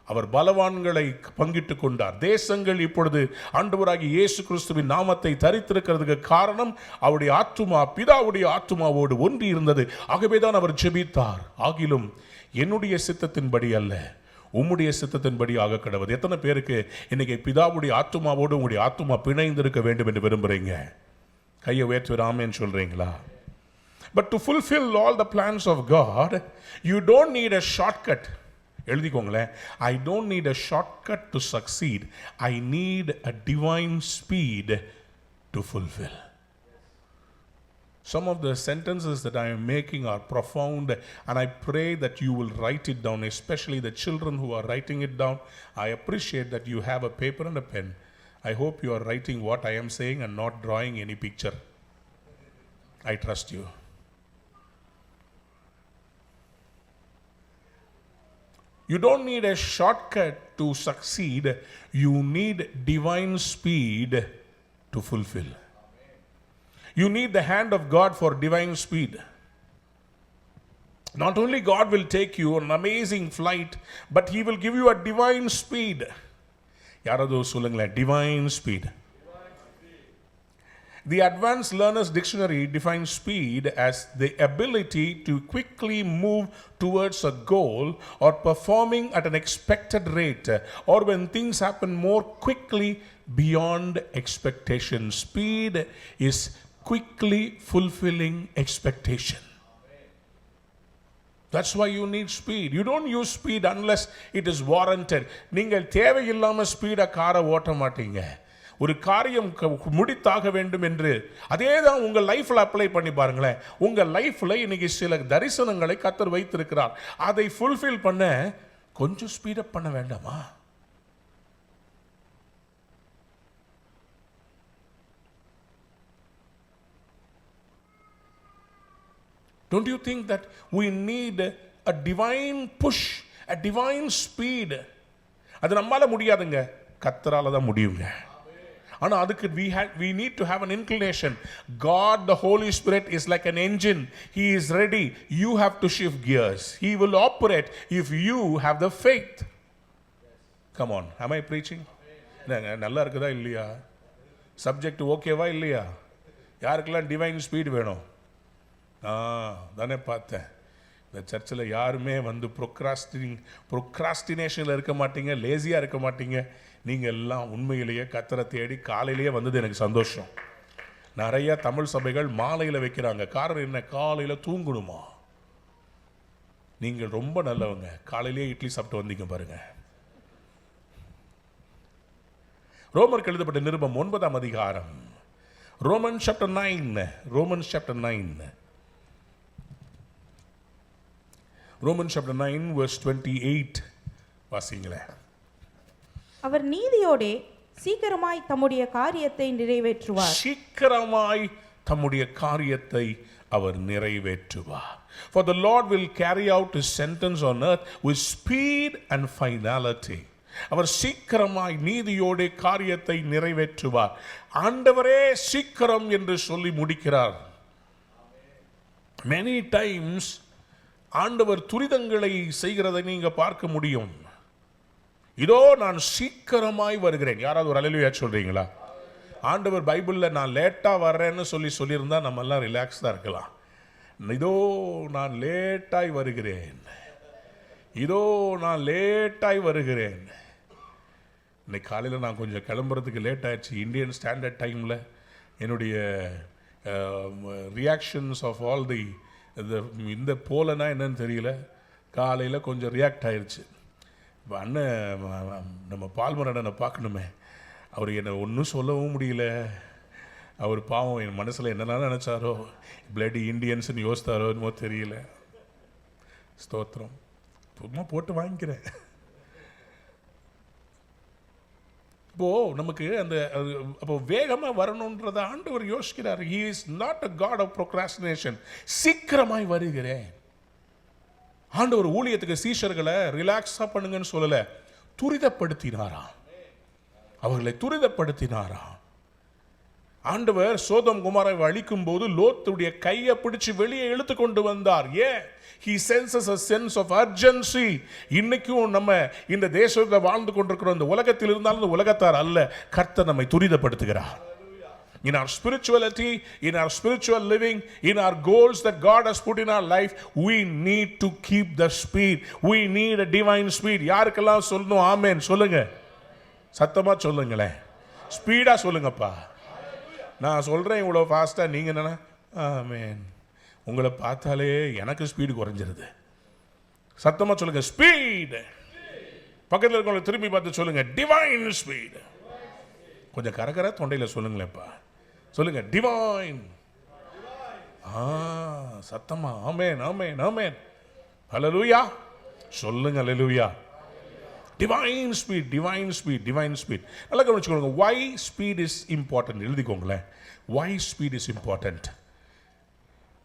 அவர் பலவான்களை பங்கிட்டு கொண்டார். தேசங்கள் இப்பொழுது ஆண்டவராகிய இயேசு கிறிஸ்துவின் நாமத்தை தரித்திருக்கிறதுக்கு காரணம் அவருடைய ஆத்துமா பிதாவுடைய ஆத்துமாவோடு ஒன்றி இருந்தது. ஆகவேதான் அவர் ஜெபித்தார், ஆகிலும் என்னுடைய சித்தத்தின்படி அல்ல உம்முடைய சித்தத்தின்படி ஆக கடவுது. எத்தனை பேருக்கு இன்னைக்கு பிதாவுடைய ஆத்துமாவோடு உங்களுடைய ஆத்துமா பிணைந்திருக்க வேண்டும் என்று விரும்புறீங்க? கையை உயர்த்தி ஆமென் சொல்றீங்களா? But to fulfill all the plans of God, you don't need a shortcut. எழுதிக்கோங்களேன், I don't need a shortcut to succeed. I need a divine speed to fulfill. Some of the sentences that I am making are profound, and I pray that you will write it down, especially the children who are writing it down. I appreciate that you have a paper and a pen. I hope you are writing what I am saying and not drawing any picture. I trust you. You don't need a shortcut to succeed. You need divine speed to fulfill. You need the hand of God for divine speed. Not only God will take you on an amazing flight, but He will give you a divine speed. யாராவது சொல்லுங்களேன், divine speed. The Advanced Learner's Dictionary defines speed as the ability to quickly move towards a goal or performing at an expected rate, or when things happen more quickly beyond expectation. Speed is quickly fulfilling expectation. That's why you need speed. You don't use speed unless it is warranted. நீங்கள் தேவையில்லாம ஸ்பீடா காரை ஓட்ட மாட்டீங்க. ஒரு காரியம் முடித்தாக வேண்டும் என்று, அதே தான் உங்கள் லைஃப்பில் அப்ளை பண்ணி பாருங்களேன். உங்கள் லைஃப்பில் இன்னைக்கு சில தரிசனங்களை கர்த்தர் வைத்திருக்கிறார். அதை ஃபுல்ஃபில் பண்ண கொஞ்சம் ஸ்பீடப் பண்ண வேண்டாமா? Don't you think that we need a divine push, a divine speed? அது நம்மால முடியாதுங்க, கர்த்தரால தான் முடியுங்க. ஆனா அதுக்கு we need to have an inclination. God, the Holy Spirit, is like an engine. He is ready. You have to shift gears. He will operate if you have the faith. Come on, am I preaching? நல்லா இருக்குதா இல்லையா? சப்ஜெக்ட் ஓகேவா இல்லையா? யாருக்கெல்லாம் டிவைன் ஸ்பீட் வேணும்? தானே பார்த்தேன். இந்த சர்ச்சில் யாருமே வந்து ப்ரொக்ராஸ்டினேஷனில் இருக்க மாட்டீங்க, லேசியாக இருக்க மாட்டீங்க. நீங்கள் எல்லாம் உண்மையிலேயே கர்த்தரை தேடி காலையிலேயே வந்தது எனக்கு சந்தோஷம். நிறைய தமிழ் சபைகள் மாலையில் வைக்கிறாங்க. காரணம் என்ன? காலையில் தூங்கணுமா? நீங்கள் ரொம்ப நல்லவங்க, காலையிலேயே இட்லி சாப்பிட்டு வந்தீங்க பாருங்க. ரோமருக்கு எழுதப்பட்ட நிருபம் 9 அதிகாரம், Romans chapter 9. Romans chapter 9 verse 28 வாசிங்களேன். அவர் நீதியோடே சீக்கிரமாய் தம்முடைய காரியத்தை நிறைவேற்றுவார். சீக்கிரமாய் தம்முடைய காரியத்தை அவர் நிறைவேற்றுவார். For the Lord will carry out his sentence on earth with speed and finality. அவர் சீக்கிரமாய் நீதியோடே காரியத்தை நிறைவேற்றுவார். ஆண்டவரே சீக்கிரம் என்று சொல்லி முடிக்கிறார். Many times ஆண்டவர் துரிதங்களை செய்கிறதை நீங்க பார்க்க முடியும். இதோ நான் சீக்கிரமாய் வருகிறேன். யாராவது ஒரு அல்லேலூயா சொல்றீங்களா? ஆண்டவர் பைபிளில் நான் லேட்டாக வர்றேன்னு சொல்லியிருந்தா நம்ம எல்லாம் ரிலாக்ஸ்டாக இருக்கலாம். இதோ நான் லேட்டாய் வருகிறேன், இதோ நான் லேட்டாய் வருகிறேன். இன்னைக்கு காலையில் நான் கொஞ்சம் கிளம்புறதுக்கு லேட் ஆயிடுச்சு. இந்தியன் ஸ்டாண்டர்ட் டைமில் என்னுடைய ரியாக்ஷன்ஸ் ஆஃப் ஆல் தி இந்த போலனா என்னன்னு தெரியல, காலையில் கொஞ்சம் ரியாக்ட் ஆயிடுச்சு. இப்போ அண்ணன் நம்ம பால்மர் அண்ணனை பார்க்கணுமே, அவர் என்னை ஒன்றும் சொல்லவும் முடியல. அவர் பாவம் என் மனசில் என்னெல்லாம் நினச்சாரோ, பிளட் இண்டியன்ஸ்னு யோசித்தாரோ என்னமோ தெரியல. ஸ்தோத்திரம். சும்மா போட்டு வாங்கிக்கிறேன். இப்போது நமக்கு அந்த அப்போ வேகமாக வரணுன்றதை ஆண்டவர் யோசிக்கிறார். He is not a God of procrastination. சீக்கிரமாய் வருகிறேன். ஆண்டவர் ஊழியத்துக்கு சீஷர்களை ரிலாக்ஸாக பண்ணுங்கன்னு சொல்லலை, துரிதப்படுத்தினாராம். அவர்களை துரிதப்படுத்தினாராம். ஆண்டவர் சோதம் குமாரை அழிக்கும் போது லோத்துடைய கையை பிடிச்சு வெளியே இழுத்து கொண்டு வந்தார். ஏன்? He senses a sense of urgency. இன்னைக்கும் நம்ம இந்த தேசத்தை வாழ்ந்து கொண்டிருக்கிறோம். இந்த உலகத்தில் இருந்தாலும் இந்த உலகத்தார் அல்ல, கர்த்தர் நம்மை துரிதப்படுத்துகிறார். In our spirituality, in our spiritual living, in our goals that God has put in our life, we need to keep the speed. We need a divine speed. யாருக்கெல்லாம் சொல்லணும் ஆமென் சொல்லுங்க, சத்தமா சொல்லுங்களேன், ஸ்பீடா சொல்லுங்கப்பா. நான் சொல்றேன் இவ்வளோ ஃபாஸ்டா, நீங்க என்ன ஆமென். உங்களை பார்த்தாலே எனக்கு ஸ்பீடு குறைஞ்சிருது. சத்தமா சொல்லுங்க ஸ்பீட். பக்கத்தில் இருக்கவங்களை திரும்பி பார்த்து சொல்லுங்க டிவைன் ஸ்பீட். கொஞ்சம் கரகர தொண்டையில் சொல்லுங்களேப்பா, சொல்லுங்க டிவைன். சத்தமா ஆமென் ஆமென் ஆமென். ஹல்லேலூயா சொல்லுங்க. ஹல்லேலூயா. Divine speed, divine speed, divine speed. நல்லா கவனிச்சுக்கோங்க. why speed is important எழுதிக்கோங்களேன். why speed is important?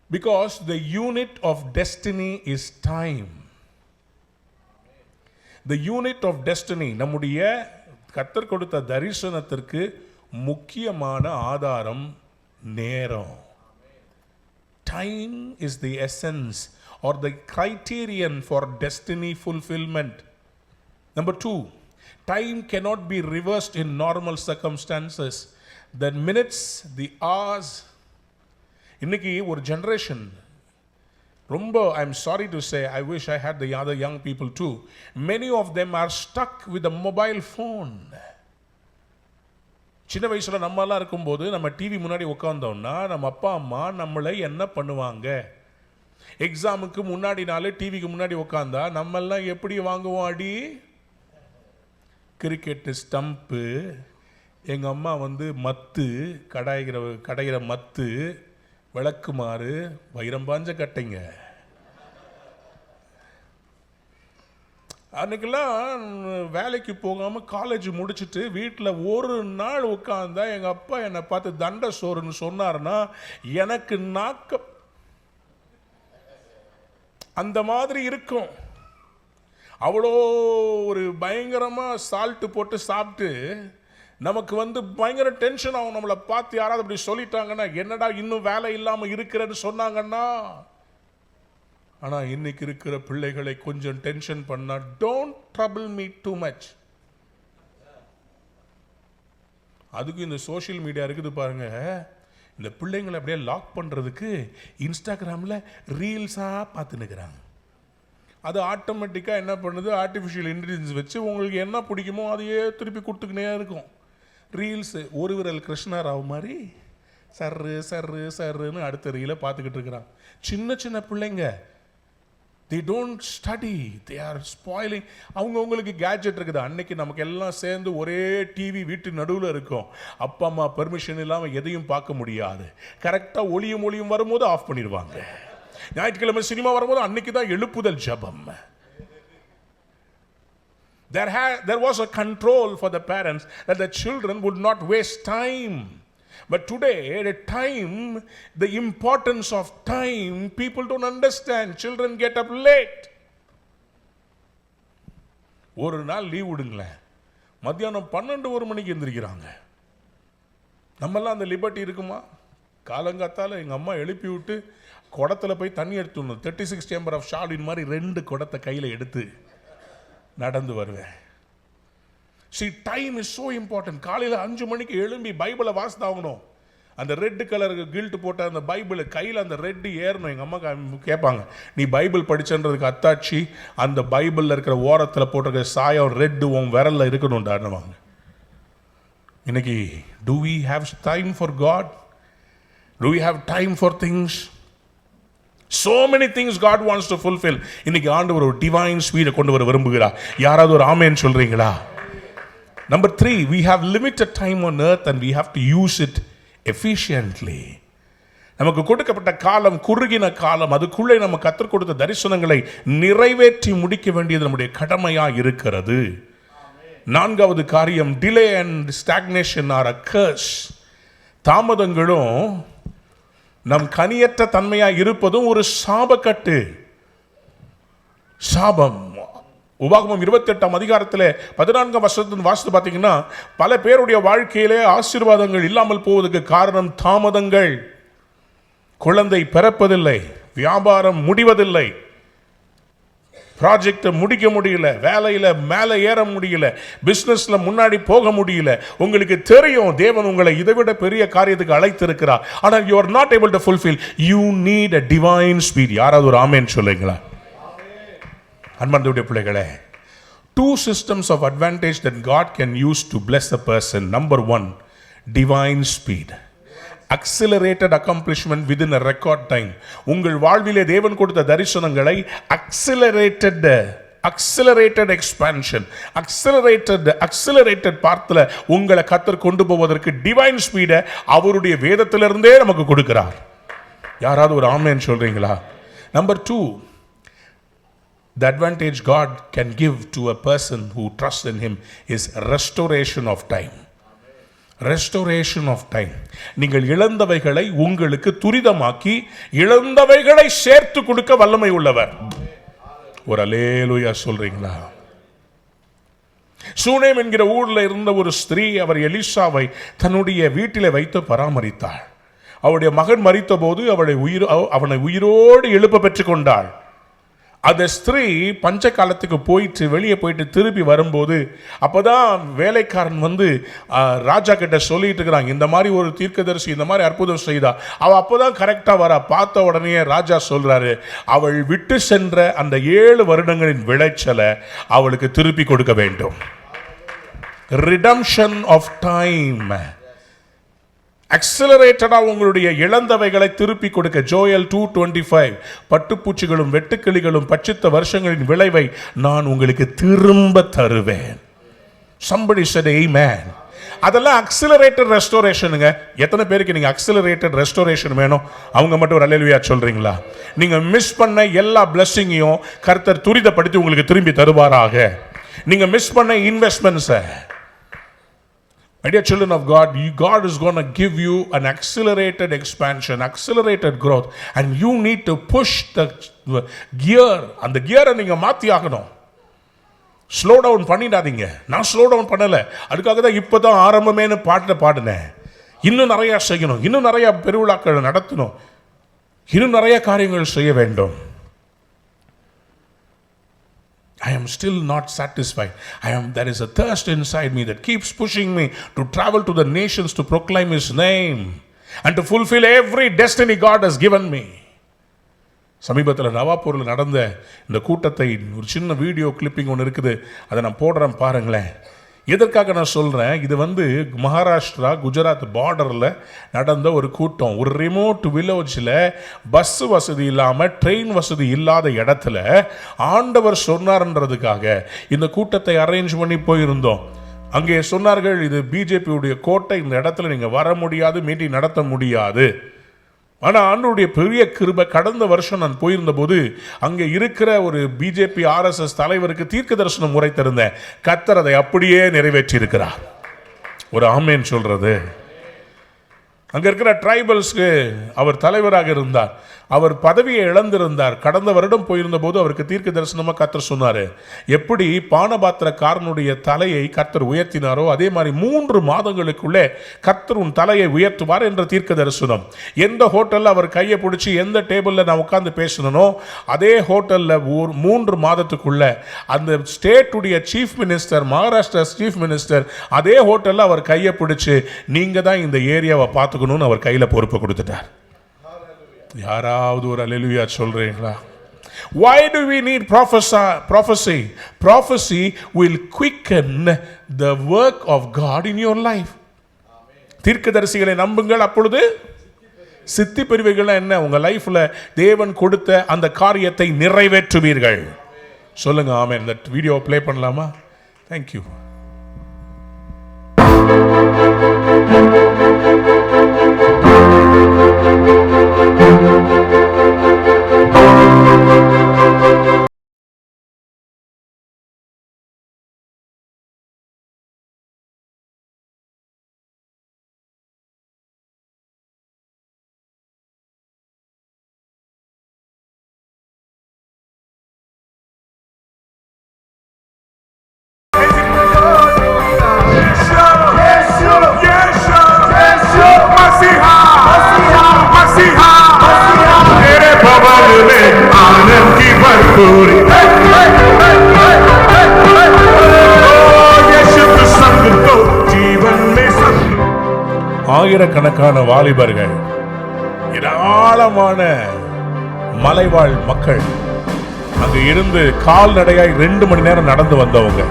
Because the unit of destiny is time. The unit of destiny, நம்முடைய கர்த்தர் கொடுத்த தரிசனத்திற்கு முக்கியமான ஆதாரம் நேரம். Time is the essence or the criterion for destiny fulfillment. Number 2, time cannot be reversed in normal circumstances. The minutes, the hours. இன்னைக்கு ஒரு ஜெனரேஷன் ரொம்ப, I'm sorry to say, I wish I had the other young people too. Many of them are stuck with a mobile phone. சின்ன வயசில் நம்மலாம் இருக்கும்போது நம்ம டிவி முன்னாடி உட்காந்தோம்னா நம்ம அப்பா அம்மா நம்மளை என்ன பண்ணுவாங்க? எக்ஸாமுக்கு முன்னாடி நாள் டிவிக்கு முன்னாடி உட்காந்தா நம்மெல்லாம் எப்படி வாங்குவோம் அடி? கிரிக்கெட்டு ஸ்டம்ப்பு, எங்கள் அம்மா மத்து கடைகிற மத்து, விளக்குமாறு, வைரம் பாஞ்ச கட்டைங்க. அன்றைக்கெல்லாம் வேலைக்கு போகாமல் காலேஜ் முடிச்சுட்டு வீட்டில் ஒரு நாள் உட்காந்தா எங்கள் அப்பா என்னை பார்த்து தண்டை சோறுன்னு சொன்னார்னா எனக்கு நாக்க அந்த மாதிரி இருக்கும். அவ்வளோ ஒரு பயங்கரமாக சால்ட்டு போட்டு சாப்பிட்டு நமக்கு பயங்கர டென்ஷன் ஆகும். நம்மளை பார்த்து யாராவது அப்படி சொல்லிட்டாங்கன்னா, என்னடா இன்னும் வேலை இல்லாமல் இருக்கிறேன்னு சொன்னாங்கன்னா. ஆனால் இன்னைக்கு இருக்கிற பிள்ளைகளை கொஞ்சம் டென்ஷன் பண்ணா, don't trouble me too much. அதுக்கு இந்த சோஷியல் மீடியா இருக்குது பாருங்க. இந்த பிள்ளைங்களை அப்படியே லாக் பண்ணுறதுக்கு இன்ஸ்டாகிராமில் ரீல்ஸாக பார்த்துன்னுக்கிறாங்க. அது ஆட்டோமேட்டிக்காக என்ன பண்ணுது, ஆர்டிஃபிஷியல் இன்டெலிஜென்ஸ் வச்சு உங்களுக்கு என்ன பிடிக்குமோ அதையே திருப்பி கொடுத்துக்கினே இருக்கும். ரீல்ஸு ஒரு விரல் கிருஷ்ணராவ் மாதிரி சர்ரு சர்ரு சர்ருன்னு அடுத்த ரீலை பார்த்துக்கிட்டு இருக்கிறான். சின்ன சின்ன பிள்ளைங்க, they don't study, they are spoiling. அவங்களுக்கு கேட்ஜெட் இருக்குது. அன்னைக்கு நமக்கு எல்லாம் சேர்ந்து ஒரே டிவி வீட்டு நடுவில் இருக்கும். அப்பா அம்மா பெர்மிஷன் இல்லாமல் எதையும் பார்க்க முடியாது. கரெக்டாக ஒளியும் வரும்போது ஆஃப் பண்ணிடுவாங்க. ஞாயிற்றுக்கிழமை சினிமா வரும்போது அன்னைக்கு தான் எழுப்புதல் ஜபம். There was a control for the parents that the children would not waste time. But today, the time, the importance of time, people don't understand. Children get up late. ஒரு நாள் லீவ் விடுங்களேன், மத்தியானம் 12-1 மணிக்கு எந்திரிக்கிறாங்க. நம்மெல்லாம் அந்த லிபர்ட்டி இருக்குமா? காலங்காத்தால் எங்கள் அம்மா எழுப்பி விட்டு குடத்தில் போய் தண்ணி எடுத்துடணும். 36 சேம்பர் ஆஃப் ஷாலின் மாதிரி 2 குடத்தை கையில் எடுத்து நடந்து வருவேன். See, time is so important. காலையில் 5 மணிக்கு எழும்பி பைபிளை வாசித்தாகணும். அந்த ரெட் கலர் கில்ட் போட்ட அந்த பைபிளை கையில் அந்த ரெட்டு ஏறணும். எங்கள் அம்மா கேட்பாங்க, நீ பைபிள் படிச்சன்றதுக்கு அத்தாட்சி அந்த பைபிளில் இருக்கிற ஓரத்தில் போட்டிருக்கிற சாயம் ரெட்டு உன் விரலில் இருக்கணும்டான்னுவாங்க. இன்னைக்கு do we have time for God? Do we have time for things? So many things God wants to fulfill. இன்னைக்கு ஆண்டவர் ஒரு டிவைன் ஸ்பீடை கொண்டு வர விரும்புகிறார். யாராவது ஒரு ஆமென் சொல்றீங்களா? Number 3, we have limited time on earth and we have to use it efficiently. நமக்கு கொடுக்கப்பட்ட காலம் குறுகின காலம், அதுக்குள்ளே நம்ம கர்த்தர் கொடுத்த தரிசனங்களை நிறைவேற்றி முடிக்க வேண்டியது நம்முடைய கடமையாக இருக்கிறது. 4வது காரியம், டிலே அண்ட் ஸ்டாக்னேஷன் ஆர் அ கர்ஸ். தாமதங்களும் நம் கனியற்ற தன்மையாக இருப்பதும் ஒரு சாபக்கட்டு, சாபம். உபாகமம் 28ஆம் அதிகாரத்தில் 14ஆம் வசனத்தின் வாசித்து பார்த்தீங்கன்னா, பல பேருடைய வாழ்க்கையிலே ஆசீர்வாதங்கள் இல்லாமல் போவதற்கு காரணம் தாமதங்கள். குழந்தை பிறப்பதில்லை, வியாபாரம் முடிவதில்லை, ப்ராஜெக்டை முடிக்க முடியல, வேலையில் மேலே ஏற முடியல, பிஸ்னஸில் முன்னாடி போக முடியல. உங்களுக்கு தெரியும் தேவன் உங்களை இதைவிட பெரிய காரியத்துக்கு அழைத்திருக்கிறார். ஆனால் you are not able to fulfil. You need a divine speed. யாராவது ஒரு ஆமேன் சொல்லுங்களா? அன்பார்ந்த பிள்ளைகளே, 2 systems of advantage that God can use to bless a person. Number 1, divine speed. Accelerated accomplishment within a record time. உங்கள் வாழ்விலே தேவன் கொடுத்த தரிசனங்களை accelerated expansion, accelerated பாத்துல உங்களை கர்த்தர் கொண்டு போவதற்கு டிவைன் ஸ்பீடை அவருடைய வேதத்திலிருந்தே நமக்கு கொடுக்கிறார். யாராவது ஒரு ஆமென் சொல்றீங்களா? Number 2, the advantage God can give to a person who trusts in him is restoration of time. Restoration of time. நீங்கள் இழந்தவைகளை உங்களுக்கு துரிதமாக்கி இழந்தவைகளை சேர்த்து கொடுக்க வல்லமை உள்ளவர். ஒரு அல்லேலூயா சொல்றீங்களா? சூனேம் என்கிற ஊர்ல இருந்த ஒரு ஸ்திரீ, அவர் எலிசாவை தன்னுடைய வீட்டிலே வைத்து பராமரித்தாள். அவருடைய மகன் மரித்த போது அவனை உயிரோடு எழுப்ப பெற்றுக் கொண்டாள். அந்த ஸ்திரீ பஞ்ச காலத்துக்கு போயிட்டு வெளியே போயிட்டு திருப்பி வரும்போது அப்போதான் வேலைக்காரன் வந்து ராஜா கிட்ட சொல்லிட்டு இருக்கிறாங்க, இந்த மாதிரி ஒரு தீர்க்கதரிசி இந்த மாதிரி அற்புதம் செய்தா. அவள் அப்போதான் கரெக்டாக வரா. பார்த்த உடனே ராஜா சொல்றாரு, அவள் விட்டு சென்ற அந்த 7 வருடங்களின் விளைச்சலை அவளுக்கு திருப்பி கொடுக்க வேண்டும். Redemption of time. அக்ஸலரேட்டடாக உங்களுடைய இழந்தவைகளை திருப்பி கொடுக்க. ஜோயல் 2:25, பட்டுப்பூச்சிகளும் வெட்டுக்கிளிகளும் பட்சித்த வருஷங்களின் விளைவை நான் உங்களுக்கு திரும்ப தருவேன். Somebody said amen. அதெல்லாம் அக்ஸலரேட்டட் ரெஸ்டோரேஷனுங்க. எத்தனை பேருக்கு நீங்க அக்ஸலரேட்டட் ரெஸ்டோரேஷன் வேணும்? அவங்க மட்டும் ஒரு அல்லேலூயா சொல்றீங்களா? நீங்க மிஸ் பண்ண எல்லா பிளெஸிங்கையும் கர்த்தர் துரிதப்படுத்தி உங்களுக்கு திரும்பி தருவாராக. நீங்க மிஸ் பண்ண இன்வெஸ்ட்மெண்ட்ஸை, my dear children of God, God is going to give you an accelerated expansion, accelerated growth, and you need to push the gear. அந்த கியரை நீங்க மாத்தி ஆகணும். ஸ்லோ டவுன் பண்ணிடாதீங்க. நான் ஸ்லோ டவுன் பண்ணல, அதுக்காக தான் இப்பதான் ஆரம்பமேனு பாடினேன். இன்னும் நிறைய செய்யணும், இன்னும் நிறைய பெருவிழாக்கள் நடத்தணும், இன்னும் நிறைய காரியங்கள் செய்ய வேண்டும். I am still not satisfied. There is a thirst inside me that keeps pushing me to travel to the nations to proclaim his name and to fulfill every destiny God has given me. சமீபத்தில் நவாப்பூரில் நடந்த இந்த கூட்டத்தை ஒரு சின்ன வீடியோ கிளிப்பிங் ஒன்று இருக்குது, அதை நான் போடுறேன் பாருங்களேன். எதற்காக நான் சொல்கிறேன், இது வந்து மகாராஷ்டிரா குஜராத் பார்டரில் நடந்த ஒரு கூட்டம். ஒரு ரிமோட் வில்லேஜில் பஸ் வசதி இல்லாமல் ட்ரெயின் வசதி இல்லாத இடத்துல ஆண்டவர் சொன்னார்ன்றதுக்காக இந்த கூட்டத்தை அரேஞ்ச் பண்ணி போயிருந்தோம். அங்கே சொன்னார்கள், இது பிஜேபியுடைய கோட்டை, இந்த இடத்துல நீங்கள் வர முடியாது, மீட்டிங் நடத்த முடியாது. ஆனால் ஆண்டவருடைய பெரிய கிருபை, கடந்த வருஷம் நான் போயிருந்த போது அங்கே இருக்கிற ஒரு பிஜேபி RSS தலைவருக்கு தீர்க்க தரிசனம் உரைத்திருந்தேன். கர்த்தர் அதை அப்படியே நிறைவேற்றி இருக்கிறார். ஒரு ஆமேன் சொல்றது. அங்கே இருக்கிற ட்ரைபல்ஸ்க்கு அவர் தலைவராக இருந்தார். அவர் பதவியை இழந்திருந்தார். கடந்த வருடம் போயிருந்த போது அவருக்கு தீர்க்க தரிசனமாக கர்த்தர் சொன்னார், எப்படி பானபாத்திரக்காரனுடைய தலையை கர்த்தர் உயர்த்தினாரோ அதே மாதிரி 3 மாதங்களுக்குள்ளே கர்த்தர் உன் தலையை உயர்த்துவார் என்ற தீர்க்க தரிசனம். எந்த ஹோட்டலில் அவர் கையை பிடிச்சி எந்த டேபிளில் நான் உட்கார்ந்து பேசணும், அதே ஹோட்டலில் 3 மாதத்துக்குள்ள அந்த ஸ்டேட்டுடைய chief minister, Maharashtra chief minister அதே ஹோட்டலில் அவர் கையை பிடிச்சி நீங்கள் தான் இந்த ஏரியாவை பார்த்துக்கணும்னு அவர் கையில் பொறுப்பை கொடுத்துட்டார். யாராவது ஒரு அல்லேலூயா சொல்றீங்களா? Why do we need prophecy? Prophecy will quicken the work of God in your life. தீர்க்கதரிசிகளை நம்புங்கள், அப்பொழுது சித்தி பெறுவீர்கள். என்ன? உங்க லைஃப்ல தேவன் கொடுத்த அந்த காரியத்தை நிறைவேற்றுவீர்கள். சொல்லுங்க ஆமென். இந்த வீடியோ ப்ளே பண்ணலாமா? Thank you. ஆயிரக்கணக்கான வாலிபர்கள், ஏராளமான மலைவாழ் மக்கள் அங்கு இருந்து கால்நடையாய் 2 மணி நேரம் நடந்து வந்தவங்க.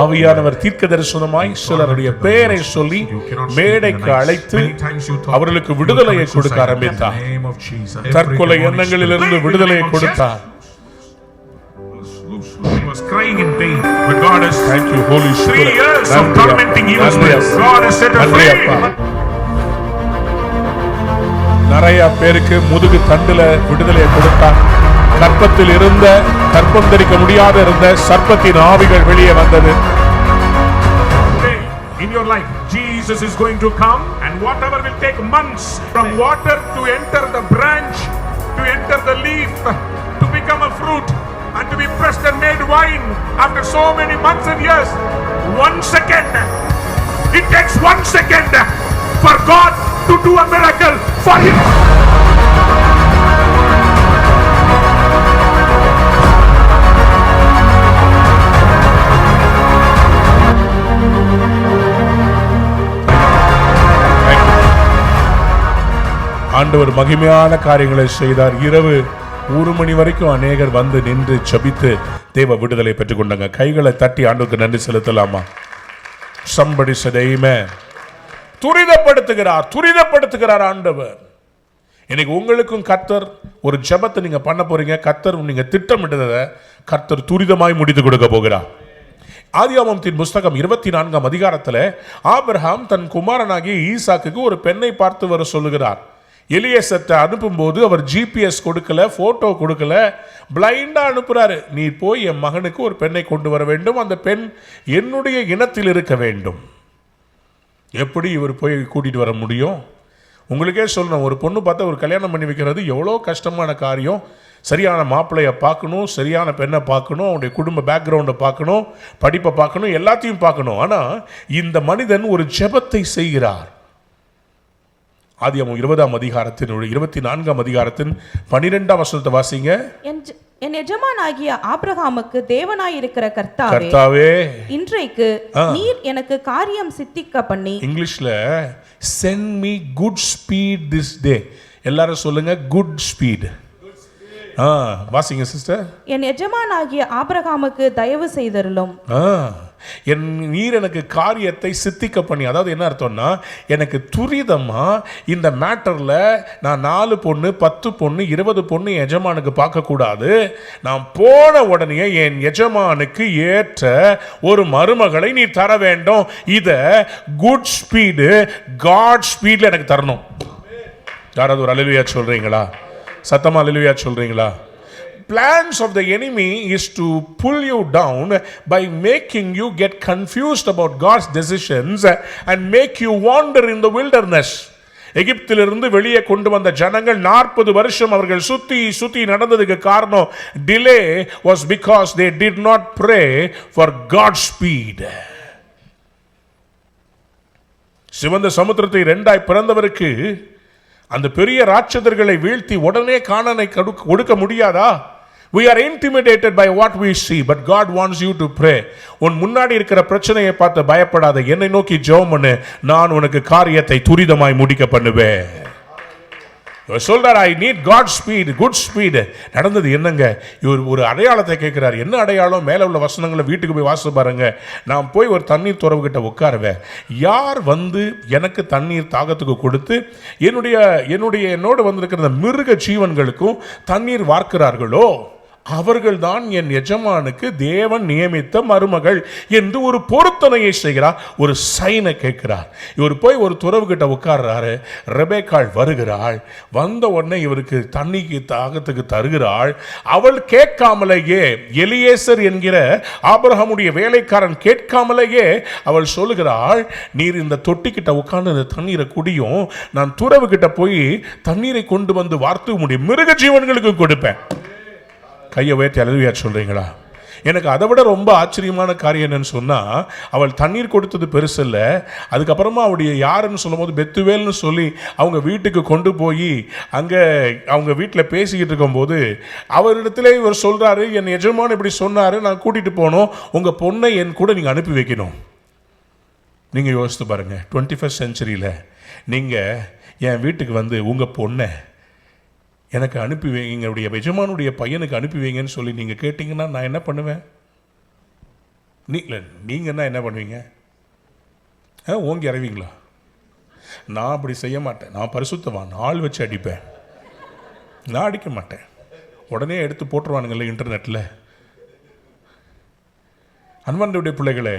ஆவியானவர் தீர்க்க தரிசனமாய் சிலருடைய பெயரை சொல்லி மேடைக்கு அழைத்து அவர்களுக்கு விடுதலையை கொடுக்க ஆரம்பித்தார். தற்கொலை எண்ணங்களிலிருந்து விடுதலையை கொடுத்தார். Was crying in pain, but God has Thank you, Holy Spirit. 3 years of tormenting he was with. God has set her free. நிறைய பேருக்கு முதுகு தண்டுல விடுதலையை கொடுத்தார். கற்பத்தில் இருந்த, கற்பம் தரிக்க முடியாத இருந்த சர்ப்பத்தின் ஆவிகள் வெளியே வந்தது. In your life, Jesus is going to come, and whatever will take months from water to enter the branch, to enter the leaf, to become a fruit, and to be pressed and made wine after so many months and years. 1 second. It takes 1 second for God to do a miracle for you. ஆண்டவர் மகிமையான காரியங்களை செய்தார். இரவு 1 மணி வரைக்கும் அநேகர் வந்து நின்று ஜெபித்து தேவ விடுதலை பெற்றுக் கொண்டாங்க. கைகளை தட்டி ஆண்டவருக்கு நன்றி செலுத்தலாமா? Somebody said amen. துரிதப்படுத்துகிறார் ஆண்டவர். இன்னைக்கு உங்களுக்கும் கர்த்தர் ஒரு ஜெபத்தை நீங்க பண்ண போறீங்க. கர்த்தர் நீங்க திட்டமிட்டதை கர்த்தர் துரிதமாய் முடித்து கொடுக்க போகிறார். ஆதியாகமத்தின் புஸ்தகம் 24ஆம் அதிகாரத்தில் ஆபிரகாம் தன் குமாரனாகிய ஈசாக்குக்கு ஒரு பெண்ணை பார்த்து வர சொல்லுகிறார். எலியேசத்தை அனுப்பும்போது அவர் ஜிபிஎஸ் கொடுக்கல, போட்டோ கொடுக்கல, பிளைண்டா அனுப்புறாரு. நீ போய் என் மகனுக்கு ஒரு பெண்ணை கொண்டு வர வேண்டும், அந்த பெண் என்னுடைய இனத்தில் இருக்க வேண்டும். எப்படி இவர் போய் கூட்டிட்டு வர முடியும்? உங்களுக்கே சொல்லணும், ஒரு பொண்ணு பார்த்தா ஒரு கல்யாணம் பண்ணி வைக்கிறது எவ்வளோ கஷ்டமான காரியம். சரியான மாப்பிள்ளையை பார்க்கணும், சரியான பெண்ணை பார்க்கணும், அவனுடைய குடும்ப பேக்ரவுண்டை பார்க்கணும், படிப்பை பார்க்கணும், எல்லாத்தையும் பார்க்கணும். ஆனால் இந்த மனிதன் ஒரு ஜெபத்தை செய்கிறார். ஆதியாகமம் 20ஆம் அதிகாரத்தின் 24ஆம் அதிகாரத்தின் 12ஆம் வசனத்தை வாசிங்க. என் எஜமானாகிய ஆபிரகாமுக்கு தேவனாயிருக்கிற கர்த்தாவே, இன்றைக்கு நீர் எனக்கு காரியம் சித்திக்க பண்ணி. இங்கிலீஷ்ல send me good speed this day. எல்லாரும் சொல்லுங்க good speed. வாசிங்க சிஸ்டர். என் எஜமானாகிய ஆபிரகாமுக்கு தயவு செய்தருளும். நீர் எனக்கு காரியத்தை சித்திக்க பண்ணி. அதாவது என்ன அர்த்தம்னா, எனக்கு துரிதமா இந்த மேட்டர்ல நான் 4 பொண்ணு 10 பொண்ணு 20 பொண்ணு எஜமானுக்கு பார்க்க கூடாது. நான் போன உடனே என் எஜமானுக்கு ஏற்ற ஒரு மருமகளை நீ தர வேண்டும். இத குட் ஸ்பீடு, காட் ஸ்பீட்ல எனக்கு தரணும். யாராவது ஒரு அல்லேலூயா சொல்றீங்களா? சத்தமா அல்லேலூயா சொல்றீங்களா? Plans of the enemy is to pull you down by making you get confused about God's decisions and make you wander in the wilderness. எகிப்திலிருந்து வெளியே கொண்டு வந்த ஜனங்கள் 40 வருஷம் அவர்கள் சுத்தி நடந்ததுக்கு காரணம் delay was because they did not pray for God's speed. சிவந்த சமுத்திரத்தை 2ஆய் பிறந்தவருக்கு அந்த பெரிய ராட்சதர்களை வீழ்த்தி உடனே கானானை கொடுக்க முடியாதா? We are intimidated by what we see, but God wants you to pray. உன் முன்னாடி இருக்கிற பிரச்சனையை பார்த்து பயப்படாத, என்னை நோக்கி ஜெபம் பண்ணு, நான் உனக்கு காரியத்தை துரிதமாய் முடிக்க பண்ணுவேன். சொல்றார், I need God's speed, good speed. நடந்தது என்னங்க? இவர் ஒரு அடையாளத்தை கேட்கிறார். என்ன அடையாளம்? மேல உள்ள வசனங்களை வீட்டுக்கு போய் வாசிச்சு பாருங்க. நான் போய் ஒரு தண்ணீர் துறவு கிட்ட உட்காருவேன். யார் வந்து எனக்கு தண்ணீர் தாகத்துக்கு கொடுத்து என்னோடு வந்திருக்கிற மிருக ஜீவன்களுக்கும் தண்ணீர் வார்க்கிறார்களோ அவர்கள்தான் என் எஜமானுக்கு தேவன் நியமித்த மருமகள் என்று ஒரு பொருத்தனையை செய்கிறார். ஒரு சைனை கேட்கிறார். இவர் போய் ஒரு துறவு கிட்ட உட்கார்றாரு. ரெபேக்காள் வருகிறாள். வந்த உடனே இவருக்கு தண்ணிக்கு தாகத்துக்கு தருகிறாள். அவள் கேட்காமலேயே, எலியேசர் என்கிற ஆபிரகாமுடைய வேலைக்காரன் கேட்காமலேயே அவள் சொல்லுகிறாள், நீர் இந்த தொட்டிக்கிட்ட உட்கார்ந்து இந்த தண்ணீரை குடியும், நான் துறவு கிட்ட போய் தண்ணீரை கொண்டு வந்து வார்த்து உடைய மிருக ஜீவன்களுக்கு கொடுப்பேன். கையை உயர்த்தி அல்லேலூயா சொல்றீங்களா? எனக்கு அதை விட ரொம்ப ஆச்சரியமான காரியம் என்னன்னு சொன்னா, அவள் தண்ணீர் கொடுத்தது பெருசு இல்லை. அதுக்கப்புறமா அவருடைய யாருன்னு சொல்லும் போது பெத்துவேல்னு சொல்லி அவங்க வீட்டுக்கு கொண்டு போய் அங்கே அவங்க வீட்டில் பேசிக்கிட்டு இருக்கும்போது அவரிடத்துல இவர் சொல்றாரு, என் எஜமான் இப்படி சொன்னாரு, நான் கூட்டிட்டு போனோம், உங்க பொண்ணை என் கூட நீங்க அனுப்பி வைக்கணும். நீங்கள் யோசித்து பாருங்கள், 21st செஞ்சுரியில் நீங்கள் என் வீட்டுக்கு வந்து உங்கள் பொண்ணை எனக்கு அனுப்பி வைங்க, எங்களுடைய எஜமானுடைய பையனுக்கு அனுப்பி வைங்கன்னு சொல்லி நீங்கள் கேட்டிங்கன்னா நான் என்ன பண்ணுவேன்? நீங்கன்னா என்ன பண்ணுவீங்க? ஓங்கி அறிவீங்களா? நான் அப்படி செய்ய மாட்டேன். நான் பரிசுத்தவான், ஆள் வச்சு அடிப்பேன். நான் அடிக்க மாட்டேன். உடனே எடுத்து போட்டுருவானுங்கள்ல இன்டர்நெட்டில். அன்பார்ந்தவருடைய பிள்ளைகளே,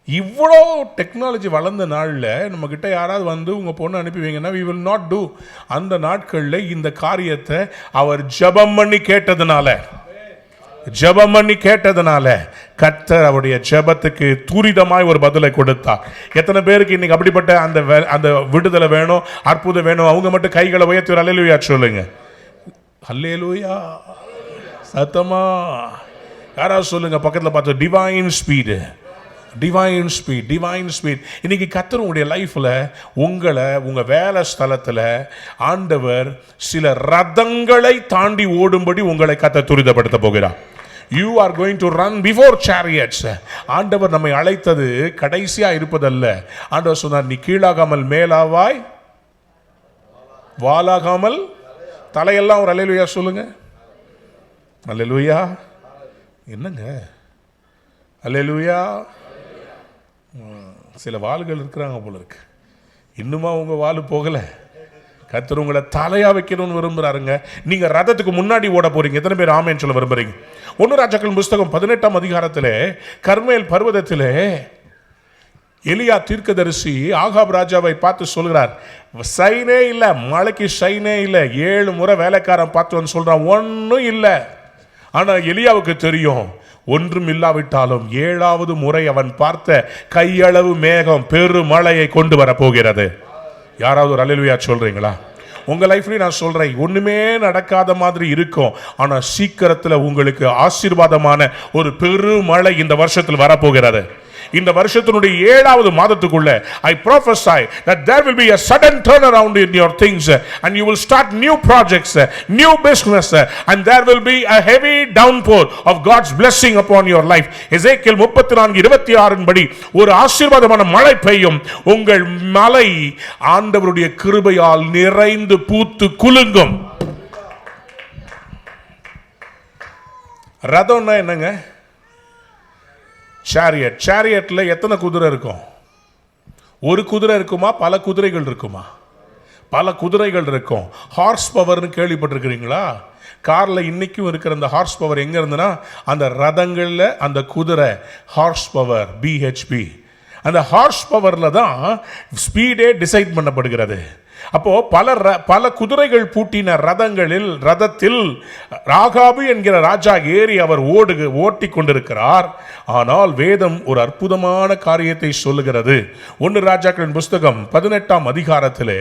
இவ்வளோ டெக்னாலஜி வளர்ந்த நாளில் நம்மக்கிட்ட யாராவது வந்து உங்கள் பொண்ணை அனுப்பி வைங்கன்னா we will not do. அந்த நாட்களில் இந்த காரியத்தை அவர் ஜெபம் பண்ணி கேட்டதுனால கர்த்தர் அவருடைய ஜெபத்துக்கு துரிதமாய் ஒரு பதிலை கொடுத்தார். எத்தனை பேருக்கு இன்னைக்கு அப்படிப்பட்ட அந்த விடுதலை வேணும், அற்புதம் வேணும்? அவங்க மட்டும் கைகளை உயர்த்தி ஒரு அல்லேலூயா சொல்லுங்க. அல்லேலூயா சத்தமா யாராவது சொல்லுங்க. பக்கத்தில் பார்த்து டிவைன் ஸ்பீடு. இன்னைக்கு கர்த்தர் உங்களுடைய லைஃப்ல உங்க வேலை ஸ்தலத்தில் ஆண்டவர் சில ரதங்களை தாண்டி ஓடும்படி உங்களை கர்த்தர் துரிதப்படுத்த போகிறார். You are going to run before chariots. ஆண்டவர் நம்மை அழைத்தது கடைசியா இருப்பதல்ல. ஆண்டவர் சொன்னார், நீ கீழாகாமல் மேலாவாய், வாலாகாமல் தலையெல்லாம். ஒரு அல்லேலூயா சொல்லுங்க. அல்லேலூயா. என்னங்க அல்லேலூயா? சில வாள்கள் இருக்கிறாங்க போல இருக்கு. இன்னுமா உங்க வாள் போகல? கர்த்தர் உங்களை தலையா வைக்கணும்னு விரும்புறாருங்க. நீங்க ரதத்துக்கு முன்னாடி ஓட போறீங்க. எத்தனை பேர் ஆமென் சொல்ல விரும்புறீங்க? 1 ராஜாக்கள் புஸ்தகம் 18ஆம் அதிகாரத்திலே கர்மேல் பர்வதத்திலே எலியா தீர்க்கதரிசி ஆகாப் ராஜாவை பார்த்து சொல்கிறார், சைனே இல்லை, மழைக்கு சைனே இல்லை. 7 முறை வேலைக்காரன் பார்த்து வந்து சொல்றான், ஒன்றும் இல்லை. ஆனா எலியாவுக்கு தெரியும், ஒன்றும் இல்லாவிட்டாலும் 7வது முறை அவன் பார்த்த கையளவு மேகம் பெருமழையை கொண்டு வர போகிறது. யாராவது ஒரு அல்லேலூயா சொல்றீங்களா? உங்க லைஃப்லயும் நான் சொல்றேன், ஒண்ணுமே நடக்காத மாதிரி இருக்கும், ஆனா சீக்கிரத்தில் உங்களுக்கு ஆசீர்வாதமான ஒரு பெருமழை இந்த வருஷத்தில் வரப்போகிறது. இந்த வருஷத்தினுடைய 7வது மாதத்துக்குள்ள I prophesy that there will be a sudden turnaround in your things and you will start new projects, new business, and there will be a heavy downpour of God's blessing upon your life. எசேக்கியேல் 34:26 படி ஒரு ஆசீர்வாதமான மழை பெய்யும். உங்கள் மலை ஆண்டவருடைய கிருபையால் நிறைந்து பூத்து குலுங்கும். ரதம்னா என்னங்க? சேரியட்ல எத்தனை குதிரை இருக்கும்? ஒரு குதிரை இருக்குமா? பல குதிரைகள் இருக்குமா? பல குதிரைகள் இருக்கும். ஹார்ஸ் பவர்னு கேள்விப்பட்டிருக்கிறீங்களா? கார்ல இன்னைக்கும் இருக்கிற அந்த ஹார்ஸ் பவர் எங்க இருந்துன்னா, அந்த ரதங்கள்ல அந்த குதிரை ஹார்ஸ் பவர் BHP. அந்த ஹார்ஸ் பவர்ல தான் ஸ்பீடே டிசைட் பண்ணப்படுகிறது. அப்போ பல குதிரைகள் பூட்டின ரதத்தில் ராகாபு என்கிற ராஜா ஏறி அவர் ஓட்டி கொண்டிருக்கிறார். ஆனால் வேதம் ஒரு அற்புதமான காரியத்தை சொல்லுகிறது. 1 ராஜாக்களின் புஸ்தகம் 18ஆம் அதிகாரத்திலே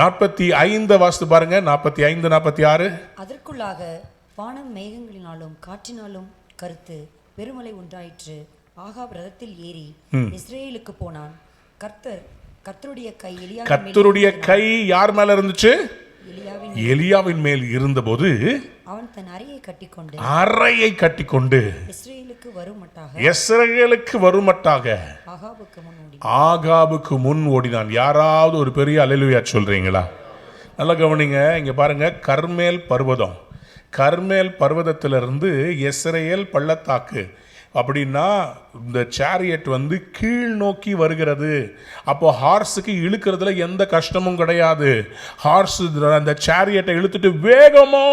45 வாசித்து பாருங்க. 45, 46. அதற்குள்ளாக வானம் மேகங்களினாலும் காற்றினாலும் கருத்து பெருமழை உண்டாயிற்று. ஆகாப் ரதத்தில் ஏறி இஸ்ரேலுக்கு போனான். கர்த்தருடைய கை யார் மேல இருந்துச்சு? எலியாவின் மேல் இருந்தபோது அவன் தன் அறையை கட்டிக்கொண்டு இஸ்ரேலுக்கு வருமட்டாக ஆகாபுக்கு முன் ஓடினான். யாராவது ஒரு பெரிய அல்லேலூயா சொல்றீங்களா? நல்லா கவனிங்க. இங்க பாருங்க, கர்மேல் பர்வதத்திலிருந்து இஸ்ரேல் பள்ளத்தாக்கு அப்படின்னா இந்த சேரியட் வந்து கீழ் நோக்கி வருகிறது. அப்போ ஹார்ஸுக்கு இழுக்கிறதுல எந்த கஷ்டமும் கிடையாது. ஹார்ஸ் அந்த சேரியட்டை இழுத்துட்டு வேகமா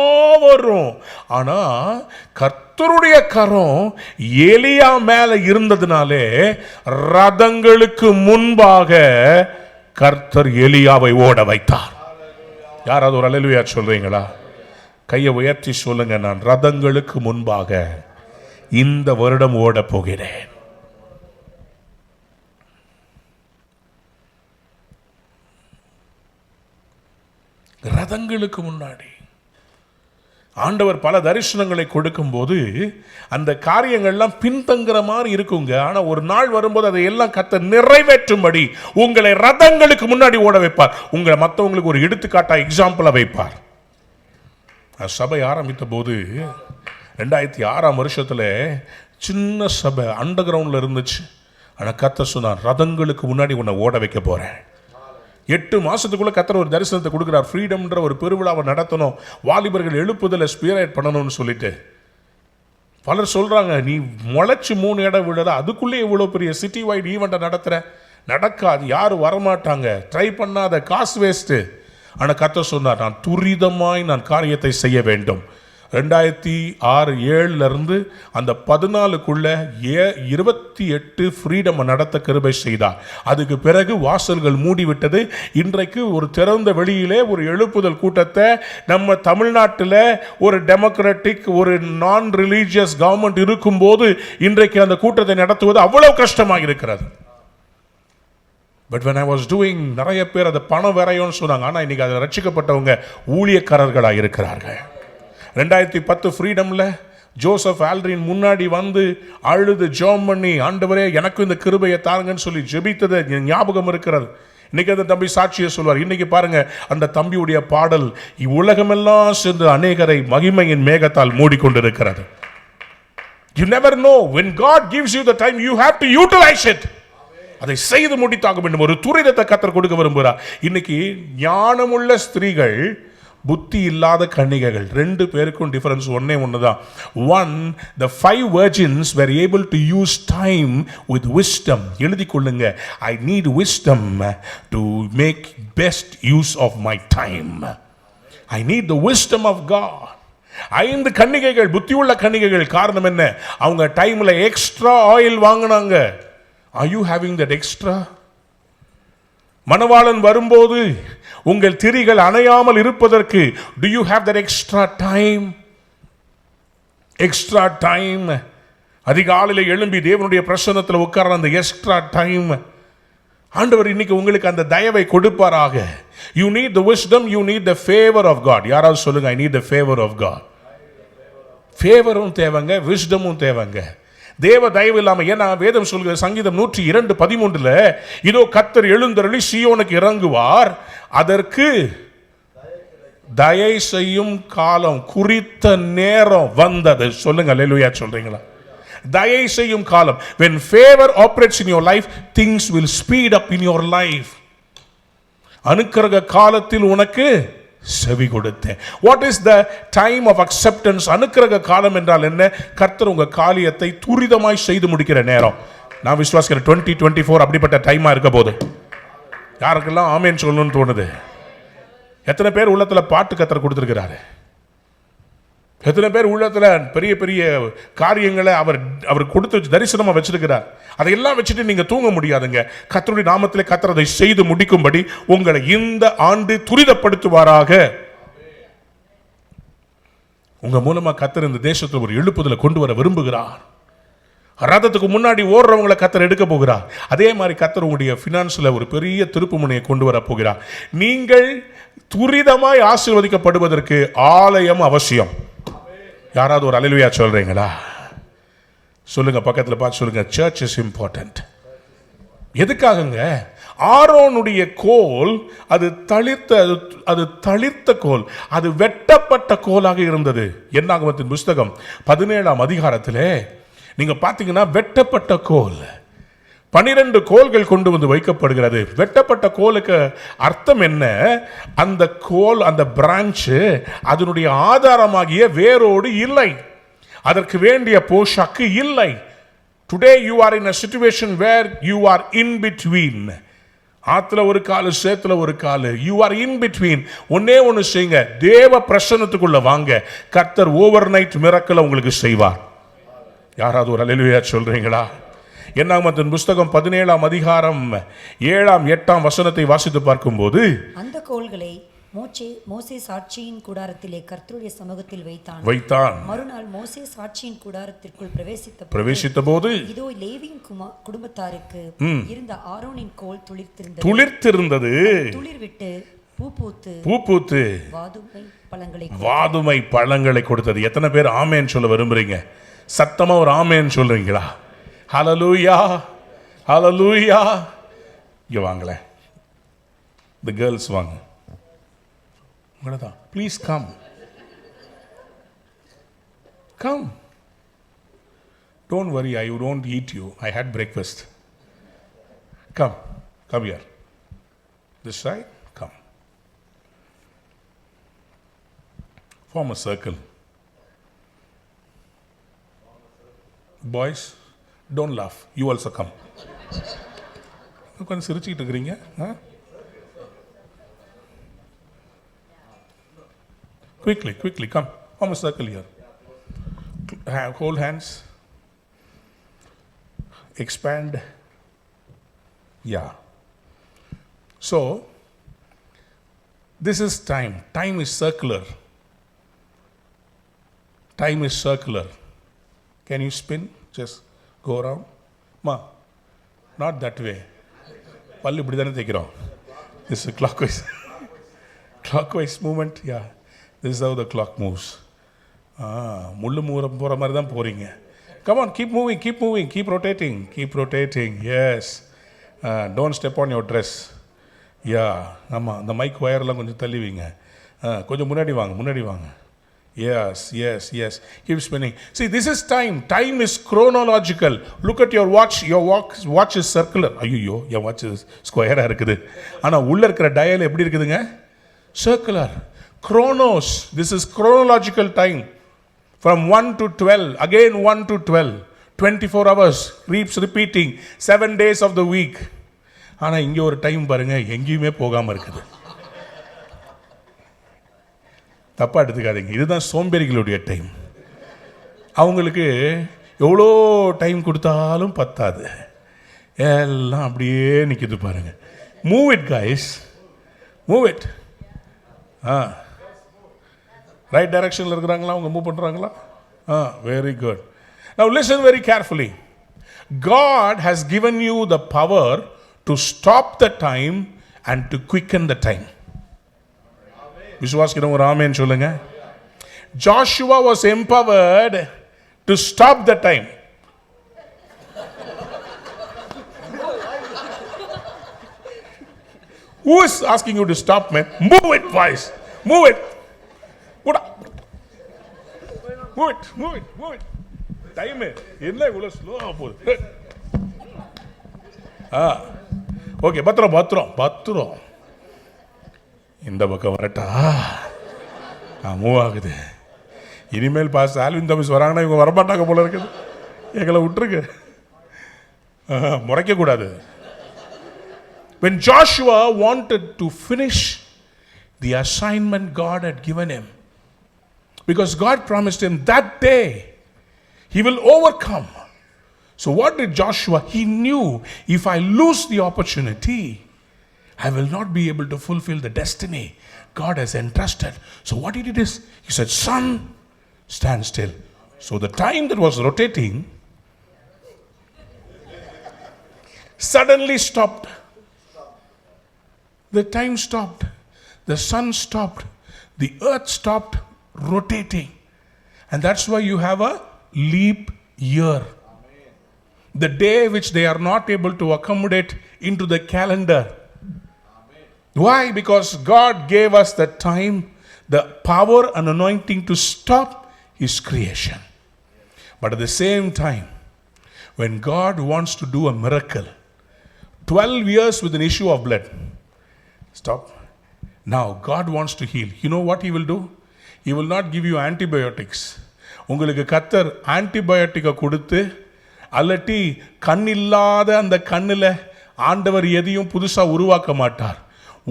வரும். ஆனா கர்த்தருடைய கரம் எலியா மேல இருந்ததுனாலே ரதங்களுக்கு முன்பாக கர்த்தர் எலியாவை ஓட வைத்தார். யாராவது ஒரு அல்லேலூயா சொல்றீங்களா? கையை உயர்த்தி சொல்லுங்க. நான் ரதங்களுக்கு முன்பாக இந்த வருடம் ஓட போகிறேன். ரதங்களுக்கு முன்னாடி ஆண்டவர் பல தரிசனங்களை கொடுக்கும் போது அந்த காரியங்கள்லாம் பின்தங்குற மாதிரி இருக்குங்க. ஆனா ஒரு நாள் வரும்போது அதை எல்லாம் கர்த்தர் நிறைவேற்றும்படி உங்களை ரதங்களுக்கு முன்னாடி ஓட வைப்பார். உங்களை மற்றவங்களுக்கு ஒரு எடுத்துக்காட்டா எக்ஸாம்பிளா வைப்பார். சபை ஆரம்பித்த போது 2006ஆம் வருஷத்துல சின்ன சபை அண்டர் கிரவுண்ட்ல இருந்துச்சு. ஆனால் கர்த்தர் சொன்னார், ரதங்களுக்கு முன்னாடி உன்னை ஓட வைக்க போகிறேன். 8 மாசத்துக்குள்ள கர்த்தர் ஒரு தரிசனத்தை கொடுக்குறார். ஃப்ரீடம்ன்ற ஒரு பெருவிழாவை நடத்தணும், வாலிபர்கள் எழுப்புதலை ஸ்பியரைட் பண்ணணும்னு சொல்லிட்டு. பலர் சொல்றாங்க, நீ முளைச்சு 3 இடம் விழற, அதுக்குள்ளே இவ்வளோ பெரிய சிட்டி வைட் ஈவெண்ட்டை நடத்துகிற. நடக்காது, யாரும் வரமாட்டாங்க, ட்ரை பண்ணாத, காசு வேஸ்ட்டு. ஆனால் கர்த்தர் சொன்னார், நான் துரிதமாய் நான் காரியத்தை செய்ய வேண்டும். 2006-7 அந்த 14க்குள்ள 28 ஃப்ரீடம் நடத்த கிருபை செய்தார். அதுக்கு பிறகு வாசல்கள் மூடிவிட்டது. இன்றைக்கு ஒரு திறந்த வெளியிலே ஒரு எழுப்புதல் கூட்டத்தை நம்ம தமிழ்நாட்டில் ஒரு டெமோக்ராட்டிக் ஒரு நான் ரிலீஜியஸ் கவர்மெண்ட் இருக்கும்போது இன்றைக்கு அந்த கூட்டத்தை நடத்துவது அவ்வளவு கஷ்டமாக இருக்கிறது. But when I was doing, நிறைய பேர் அதை பணம் வரையோன்னு சொன்னாங்க. ஆனால் இன்னைக்கு அதில் ரட்சிக்கப்பட்டவங்க ஊழியக்காரர்களாக இருக்கிறார்கள். 2010 ஃப்ரீடமில் ஜோசப் ஆல்ட்ரின் முன்னாடி வந்து அழுது ஜெபம் பண்ணி, ஆண்டவரே எனக்கு இந்த கிருபையை தாருங்கன்னு சொல்லி ஜெபித்தது ஞாபகம் இருக்கிறது. இன்னைக்கு அந்த தம்பி சாட்சியை சொல்வார். இன்னைக்கு பாருங்க, அந்த தம்பியுடைய பாடல் உலகமெல்லாம் சேர்ந்து அநேகரை மகிமையின் மேகத்தால் மூடிக்கொண்டிருக்கிறது. You never know, when God gives you the time, you have to utilize it. அதை செய்து முடித்தாக வேண்டும். ஒரு துரிதத்தை கர்த்தர் கொடுக்க விரும்புகிறார். இன்னைக்கு ஞானமுள்ள ஸ்திரீகள், புத்தி இல்லாத கன்னிகைகள், 2 பேருக்கும் டிஃபரன்ஸ் ஒன்னே ஒண்ணுதான். One, the 5 virgins were able to use time with wisdom. எழுதி கொள்ளுங்க, I need wisdom to make best use of my time. I need the wisdom of God. 5 கன்னிகைகள் புத்தியுள்ள கன்னிகைகள். காரணம் என்ன? அவங்க டைம்ல எக்ஸ்ட்ரா ஆயில் வாங்கினாங்க. Are you having that extra? மணவாளன் வரும்போது உங்கள் திரிகள் அணையாமல் இருப்பதற்கு do you have that extra time? Extra time. அதிகாலையில் எழும்பி தேவனுடைய பிரசன்னத்தில் உட்கார்ற அந்த எக்ஸ்ட்ரா டைம் ஆண்டவர் இன்னைக்கு உங்களுக்கு அந்த தயவை கொடுப்பாராக. You need the wisdom, you need the favor of God. யாராவது சொல்லுங்க, I need the favor of God. ஃபேவரும் தேவைங்க, விஸ்டமும் தேவைங்க. தேவ தயவு இல்லாம, ஏன்னா வேதம் சொல்கிற சங்கீதம் 102:13 இதோ கர்த்தர் எழுந்தருளி சீயோனுக்கு இறங்குவார், அதற்கு தயை செய்யும் காலம், குறித்த நேரம் வந்தது. சொல்லுங்க அல்லேலூயா சொல்றீங்களா? தயை செய்யும் காலம். when favor operates in your life, things will speed up in your life. அனுக்கிரக காலத்தில் உனக்கு செவி கொடுத்தேன். What is the time of acceptance? அனுக்கிரக காலம் என்றால் என்ன? கர்த்தர் உங்க காரியத்தை துரிதமாய் செய்து முடிக்கிற நேரம். நான் விசுவாசிக்கிறேன் 2024 அப்படிப்பட்ட டைமா இருக்க போது. யாருக்கெல்லாம் ஆமேன் சொல்லணும்னு தோணுது? எத்தனை பேர் உள்ளத்துல பாட்டு கர்த்தர் கொடுத்திருக்கிறாரு? எத்தனை பேர் உள்ளத்துல பெரிய பெரிய காரியங்களை அவர் கொடுத்து தரிசனமா வச்சிருக்கிறார். அதையெல்லாம் வச்சுட்டு நீங்க தூங்க முடியாதுங்க. கர்த்தருடைய நாமத்திலே கர்த்தர் அதை செய்து முடிக்கும்படி உங்களை இந்த ஆண்டு துரிதப்படுத்துவாராக. உங்க மூலமா கர்த்தர் இந்த தேசத்தில் ஒரு எழுப்புதலை கொண்டு வர விரும்புகிறார். ரதத்துக்கு முன்னாடி ஓடுறவங்களை கர்த்தர் எடுக்க போகிறார். அதே மாதிரி கர்த்தர் உங்களுடைய பினான்ஸ்ல ஒரு பெரிய திருப்பு முனையை கொண்டு வர போகிறார். நீங்கள் துரிதமாய் ஆசீர்வதிக்கப்படுவதற்கு ஆலயம் அவசியம். யாராவது ஒரு அல்லேலூயா சொல்றீங்களா? சொல்லுங்க, பக்கத்தில் பார்த்து சொல்லுங்க, சர்ச் இஸ் இம்பார்ட்டன்ட். எதுக்காகங்க? ஆரோனுடைய கோல் அது தளிர்த்த கோல், அது வெட்டப்பட்ட கோலாக இருந்தது. என்னாகமத்தின் புஸ்தகம் 17ஆம் அதிகாரத்திலே நீங்க பார்த்தீங்கன்னா வெட்டப்பட்ட கோல் 12 கோல்கள் கொண்டு வந்து வைக்கப்படுகிறது. வெட்டப்பட்ட கோலுக்கு அர்த்தம் என்ன? அந்த கோல், அந்த பிரான்ச், அதனுடைய ஆதாரமாகிய வேரோடு இல்லை, அதற்கு வேண்டிய போஷாக்கு இல்லை. Today you are in a situation where you are in between. ஆத்துல ஒரு காலு, சேத்துல ஒரு காலு. You are in between. ஒன்னே ஒன்று செய்யுங்க, தேவ பிரசன்னத்துக்குள்ள வாங்க. கர்த்தர் ஓவர் நைட் மிரக்கலை உங்களுக்கு செய்வார். யாராவது ஒரு அல்லேலூயா சொல்றீங்களா? என்னாகமத்தின் புஸ்தகம் 17ஆம் அதிகாரம் 7ஆம் 8ஆம் வசனத்தை வாசித்து பார்க்கும்போது, அந்த கோல்களை மோசே சாட்சியின் கூடாரத்திலே கர்த்தருடைய சமூகத்தில் வைத்தான். மறுநாள் மோசே சாட்சியின் கூடாரத்திற்குள் பிரவேசித்த போது இதோ லேவியின் குடும்பத்தாருக்கு இருந்த ஆரோனின் கோல் துளிர்த்திருந்தது. துளிர்விட்டு பூ பூத்து வாதுமை பழங்களை கொடுத்தது. எத்தனை பேர் ஆமேன் சொல்ல விரும்புறீங்க? சத்தமா ஒரு ஆமேன் சொல்றீங்களா? ஹல்லேலூயா, ஹல்லேலூயா. இங்க வாங்களே, the girls வாங்க. உங்களதான், please come. Don't worry, I won't eat you. I had breakfast. Come here. This side, come. Form a circle. Boys, don't laugh. You also come. கொஞ்சம் சிரிச்சுக்கிட்டு இருக்கிறீங்க. Quickly, come. Form a circle here. Hold hands. Expand. Yeah. So, this is time. Time is circular. Time is circular. Can you spin? Just go around. Ma, not that way. பல்லு இப்படி தானே தைக்கிறோம். This is clockwise. Clockwise movement. Yeah. This is how the clock moves. முள்ளு போகிற மாதிரி தான் போகிறீங்க. Come on, keep moving, keep rotating. Yes. Don't step on your dress. Yeah. ஆமாம், அந்த மைக் ஒயர்லாம் கொஞ்சம் தள்ளிவிங்க. கொஞ்சம் முன்னாடி வாங்க. Yes. Keep spinning. See, this is time. Time is chronological. Look at your watch. Your watch is circular. ஐயோ, என் வாட்ச் ஸ்கொயராக இருக்குது. ஆனால் உள்ளே இருக்கிற டயல் எப்படி இருக்குதுங்க? Circular. Chronos. This is chronological time. From 1 to 12. Again 1 to 12. 24 hours. Keeps repeating. 7 days of the week. ஆனால் இங்கே ஒரு டைம் பாருங்க, எங்கேயுமே போகாமல் இருக்குது. தப்பாக எடுத்துக்காதீங்க. இதுதான் சோம்பேறிகளுடைய டைம். அவங்களுக்கு எவ்வளோ டைம் கொடுத்தாலும் பத்தாது. எல்லாம் அப்படியே நிற்கிது பாருங்க. Move it guys, move it. Right டைரக்ஷனில் இருக்கிறாங்களா? அவங்க மூவ் பண்ணுறாங்களா? Very good. Now listen very carefully. God has given you the power to stop the time and to quicken the time. விசுவாசிக்கிறவங்க ஒரு ஆமென் சொல்லுங்க. Joshua was empowered to stop the time. Who is asking you to stop, man? Move it, boys. Move it. Move it. Time என்ன இவ்வளவு ஸ்லோவா போகுது? ஓகே, பத்திரம். இந்த பக்கம் வரட்டா? மூவ் ஆகுது. இனிமேல் பாஸ் ஆல்வின் தம்பிஸ் வராங்கன்னா இவங்க வரமாட்டாங்க போல இருக்குது. எங்களை விட்டுருக்கு, முறைக்கக்கூடாது. When Joshua wanted to finish the assignment God had given him, because God promised him that day he will overcome. So what did Joshua? He knew, if I lose the opportunity, I will not be able to fulfill the destiny God has entrusted. So what he did is, he said, "Sun, stand still." So the time that was rotating suddenly stopped. The time stopped. The sun stopped. The earth stopped rotating. And that's why you have a leap year. The day which they are not able to accommodate into the calendar. Why? Because God gave us the time, the power and anointing to stop His creation. But at the same time, when God wants to do a miracle, 12 years with an issue of blood. Stop. Now God wants to heal. You know what He will do? He will not give you antibiotics. உங்களுக்கு கர்த்தர் ஆன்டிபயோட்டிக்கை கொடுத்து அல்லட்டி கண் இல்லாத அந்த கண்ணில் ஆண்டவர் எதையும் புதுசாக உருவாக்க மாட்டார்.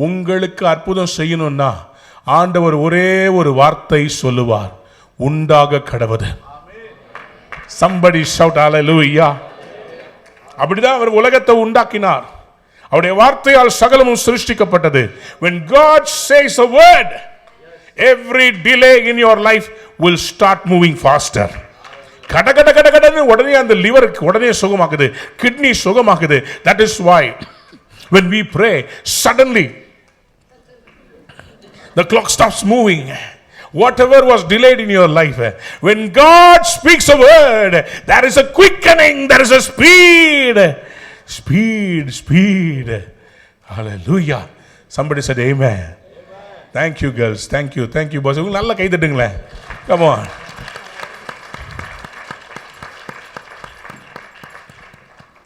உங்களுக்கு அற்புதம் செய்யணும்னா ஆண்டவர் ஒரே ஒரு வார்த்தை சொல்லுவார், உண்டாக கடவது. Somebody shout hallelujah. அப்படிதான் அவர் உலகத்தை உண்டாக்கினார். அவருடைய வார்த்தையால் சகலமும் சிருஷ்டிக்கப்பட்டது. When God says a word, every delay in your life will start moving faster. கடகடன்னு உடனே அந்த லிவர் உடனே சுகமாக்குது, kidney சுகமாக்குது. That is why when we pray, suddenly the clock stops moving. Whatever was delayed in your life, when God speaks a word, there is a quickening, there is a speed. Hallelujah. Somebody said amen. Thank you girls, thank you boys. உங்களுக்கு நல்ல கை தட்டுங்களேன். Come on.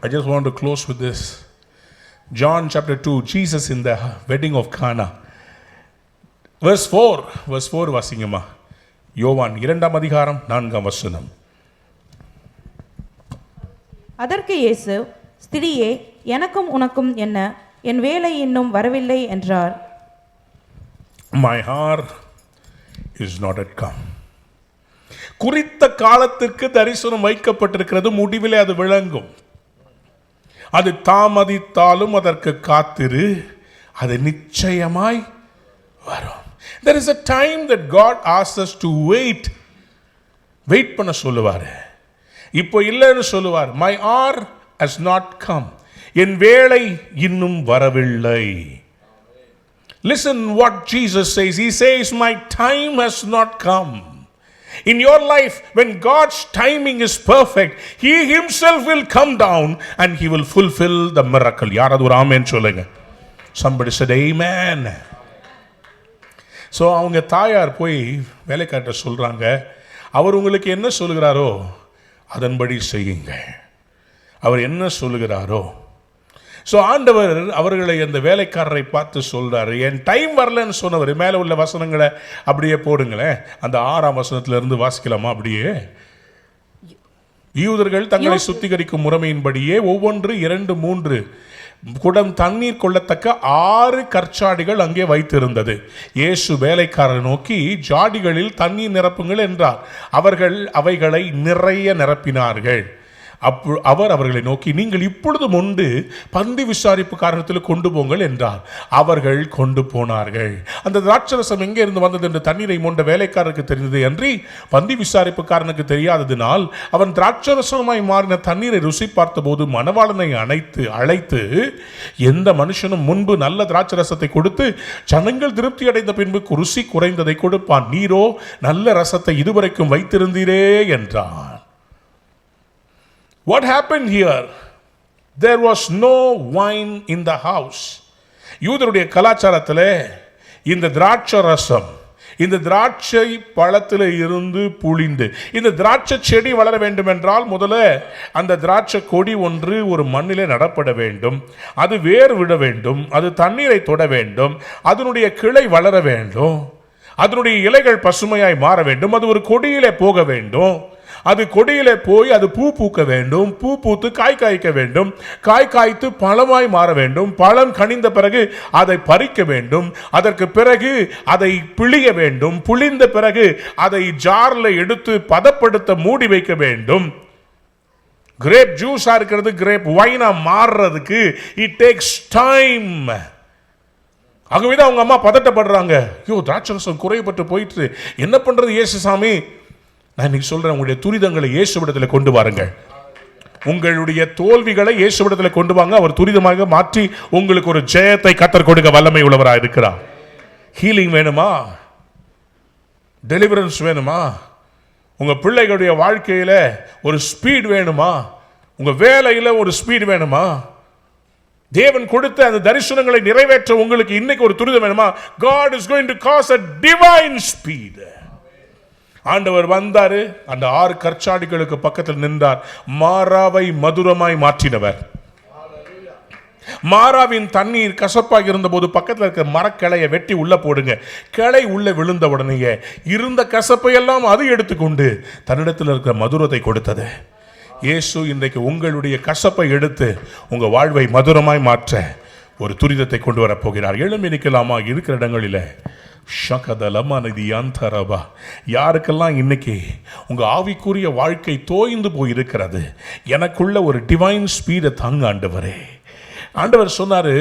I just want to close with this. John chapter 2, Jesus in the wedding of Cana. Verse 4 வாசிங்கம்மா. யோவான் 2ஆம் அதிகாரம் 4ஆம் வசனம். அதற்கு இயேசு, ஸ்திரியே, எனக்கும் உனக்கும் என்ன, என் வேலை இன்னும் வரவில்லை என்றார். My hour is not yet come. குறித்த காலத்திற்கு தரிசனம் வைக்கப்பட்டிருக்கிறது, முடிவிலே அது விளங்கும். அது தாமதித்தாலும் அதற்கு காத்திரு, அது நிச்சயமாய் வரும். There is a time that God asks us to wait பண்ண சொல்லுவார். இப்போ இல்லைன்னு சொல்லுவார். My hour has not come. என் வேளை இன்னும் வரவில்லை. Listen what Jesus says. He says, my time has not come. In your life, when God's timing is perfect, He Himself will come down and He will fulfill the miracle. யாராவது ஒரு ஆமென் சொல்லுங்க. Somebody said amen. ஸோ அவங்க தாயார் போய் வேலைக்காரர் சொல்கிறாங்க, அவர் உங்களுக்கு என்ன சொல்லுகிறாரோ அதன்படி செய்யுங்க. அவர் என்ன சொல்லுகிறாரோ. ஸோ ஆண்டவர் அவர்களை அந்த வேலைக்காரரை பார்த்து சொல்கிறாரு, என் டைம் வரலன்னு சொன்னவர். மேலே உள்ள வசனங்களை அப்படியே போடுங்களேன். அந்த 6ஆம் வசனத்திலிருந்து வாசிக்கலாமா? அப்படியே. யூதர்கள் தங்களை சுத்திகரிக்கும் முறைமையின்படியே ஒவ்வொன்று 2-3 குடம் தண்ணீர் கொள்ளத்தக்க 6 கற்சாடிகள் அங்கே வைத்திருந்தது. இயேசு வேலைக்காரர் நோக்கி, ஜாடிகளில் தண்ணீர் நிரப்புங்கள் என்றார். அவர்கள் அவைகளை நிறைய நிரப்பினார்கள். அவர் அவர்களை நோக்கி, நீங்கள் இப்பொழுது முண்டு பந்தி விசாரிப்பு காரணத்தில் கொண்டு போங்கள் என்றார். அவர்கள் கொண்டு போனார்கள். அந்த திராட்சரசம் எங்கே இருந்து வந்தது என்று தண்ணீரை மொண்ட வேலைக்காரருக்கு தெரிந்தது அன்றி பந்தி விசாரிப்பு காரனுக்கு தெரியாததினால் அவன் திராட்சரசமாய் மாறின தண்ணீரை ருசி பார்த்தபோது மணவாளனை அழைத்து, எந்த மனுஷனும் முன்பு நல்ல திராட்சரசத்தை கொடுத்து ஜனங்கள் திருப்தி அடைந்த பின்பு ருசி குறைந்ததை கொடுப்பான். நீரோ நல்ல ரசத்தை இதுவரைக்கும் வைத்திருந்தீரே என்றான். What happened here? There was no wine in the house. யூதருடைய கலாச்சாரத்தில் இந்த திராட்சை ரசம், இந்த திராட்சை பழத்தில் இருந்து புளிந்து, இந்த திராட்சை செடி வளர வேண்டும் என்றால் முதல்ல அந்த திராட்சை கொடி ஒன்று ஒரு மண்ணிலே நடப்பட வேண்டும். அது வேர் விட வேண்டும். அது தண்ணீரை தொட வேண்டும். அதனுடைய கிளை வளர வேண்டும். அதனுடைய இலைகள் பசுமையாய் மாற வேண்டும். அது ஒரு கொடியிலே போக வேண்டும். அது கொடியிலே போய் அது பூ பூக்க வேண்டும். பூ பூத்து காய் காய்க்க வேண்டும். காய் காய்த்து பழமாய் மாற வேண்டும். பழம் கனிந்த பிறகு அதை பறிக்க வேண்டும். அதற்கு பிறகு அதை பிழிய வேண்டும். புளிந்த பிறகு அதை ஜார்ல எடுத்து பதப்படுத்த மூடி வைக்க வேண்டும். கிரேப் ஜூஸா இருக்கிறது கிரேப் வைனா மாறுறதுக்கு இட் டேக்ஸ் டைம். ஆகவேதான் அவங்க அம்மா பதட்டப்படுறாங்க. ஐயோ, திராட்சரசம் குறைபட்டு போயிட்டு என்ன பண்றது இயேசு சாமி? நான் இன்னைக்கு சொல்றேன், உங்களுடைய துரிதங்களை இயேசுவிடத்தில் கொண்டு வாருங்கள். உங்களுடைய தோல்விகளை இயேசுவிடத்தில் கொண்டு வாங்க. அவர் துரிதமாக மாற்றி உங்களுக்கு ஒரு ஜெயத்தை கர்த்தர் கொடுக்க வல்லமை உள்ளவராக இருக்கிறார். ஹீலிங் வேணுமா? டெலிவரன்ஸ் வேணுமா? உங்க பிள்ளைகளுடைய வாழ்க்கையில ஒரு ஸ்பீட் வேணுமா? உங்க வேலையில ஒரு ஸ்பீட் வேணுமா? தேவன் கொடுத்த அந்த தரிசனங்களை நிறைவேற்ற உங்களுக்கு இன்னைக்கு ஒரு துரிதம் வேணுமா? God is going to cause a divine speed. ஆண்டவர் வந்தாரு, அந்த 6 கற்சாடிகளுக்கு பக்கத்தில் நின்றார். மாறாவை மதுரமாய் மாற்றினவர். மாறாவின் தண்ணீர் கசப்பாக இருந்த போது பக்கத்தில் இருக்க மரக்கிளையை வெட்டி உள்ள போடுங்க. கிளை உள்ள விழுந்த உடனேயே இருந்த கசப்பை எல்லாம் அது எடுத்துக்கொண்டு தன்னிடத்தில் இருக்கிற மதுரத்தை கொடுத்தது. இயேசு இன்றைக்கு உங்களுடைய கசப்பை எடுத்து உங்க வாழ்வை மதுரமாய் மாற்ற ஒரு துரிதத்தை கொண்டு வரப்போகிறார். எழும்பி நிற்கலாமா? இருக்கிற இடங்களில் யாருக்கெல்லாம் இன்னைக்கு உங்க ஆவிக்குரிய வாழ்க்கை தோய்ந்து போயிருக்கிறது, எனக்குள்ள ஒரு டிவைன் ஸ்பீடை தாங்க ஆண்டவரே. ஆண்டவர் சொன்னாரு,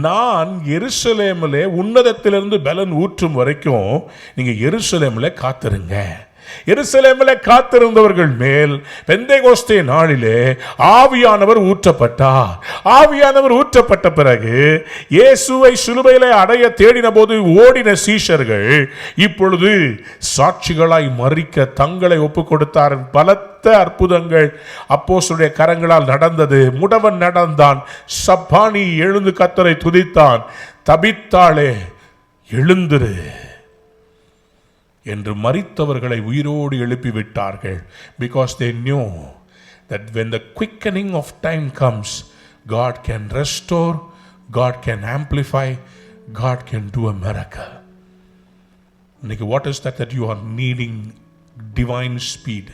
நான் எருசலேமிலே உன்னதத்திலிருந்து பலன் ஊற்றும் வரைக்கும் நீங்க எருசலேமில் காத்திருங்க. எருசலேமில் காத்திருந்தவர்கள் மேல் பெந்தேகோஸ்தே நாளிலே ஆவியானவர் ஊற்றப்பட்டார். ஆவியானவர் ஊற்றப்பட்ட பிறகு இயேசுவை சிலுவையிலே அடைய தேடின போது ஓடின சீஷர்கள் இப்பொழுது சாட்சிகளாய் மறிக்க தங்களை ஒப்புக் கொடுத்தார். பலத்த அற்புதங்கள் அப்போஸ்தலருடைய கரங்களால் நடந்தது. முடவன் நடந்தான். சப்பானி எழுந்து கர்த்தரை துதித்தான். தபித்தாளே எழுந்திரு என்று மரித்தவர்களை உயிரோடு எழுப்பி விட்டார்கள். Because they knew that when the quickening of time comes, God can restore, God can amplify, God can do a miracle. இன்னைக்கு what is that you are needing divine speed?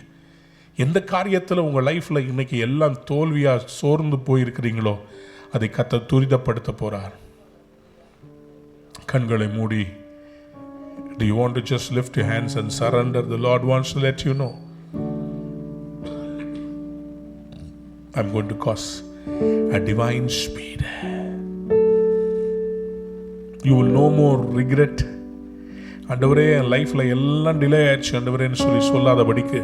எந்த காரியத்தில் உங்கள் லைஃப்பில் இன்னைக்கு எல்லாம் தோல்வியாக சோர்ந்து போயிருக்கிறீங்களோ அதை கர்த்தர் துரிதப்படுத்த போகிறார். கண்களை மூடி, do you want to just lift your hands and surrender? The Lord wants to let you know. I'm going to cause a divine speed. You will no more regret. ஆண்டவரே, என் லைஃப்ல எல்லாம் டிலே ஆயிடுச்சு ஆண்டவரேன்னு சொல்லி சொல்லாதபடிக்கு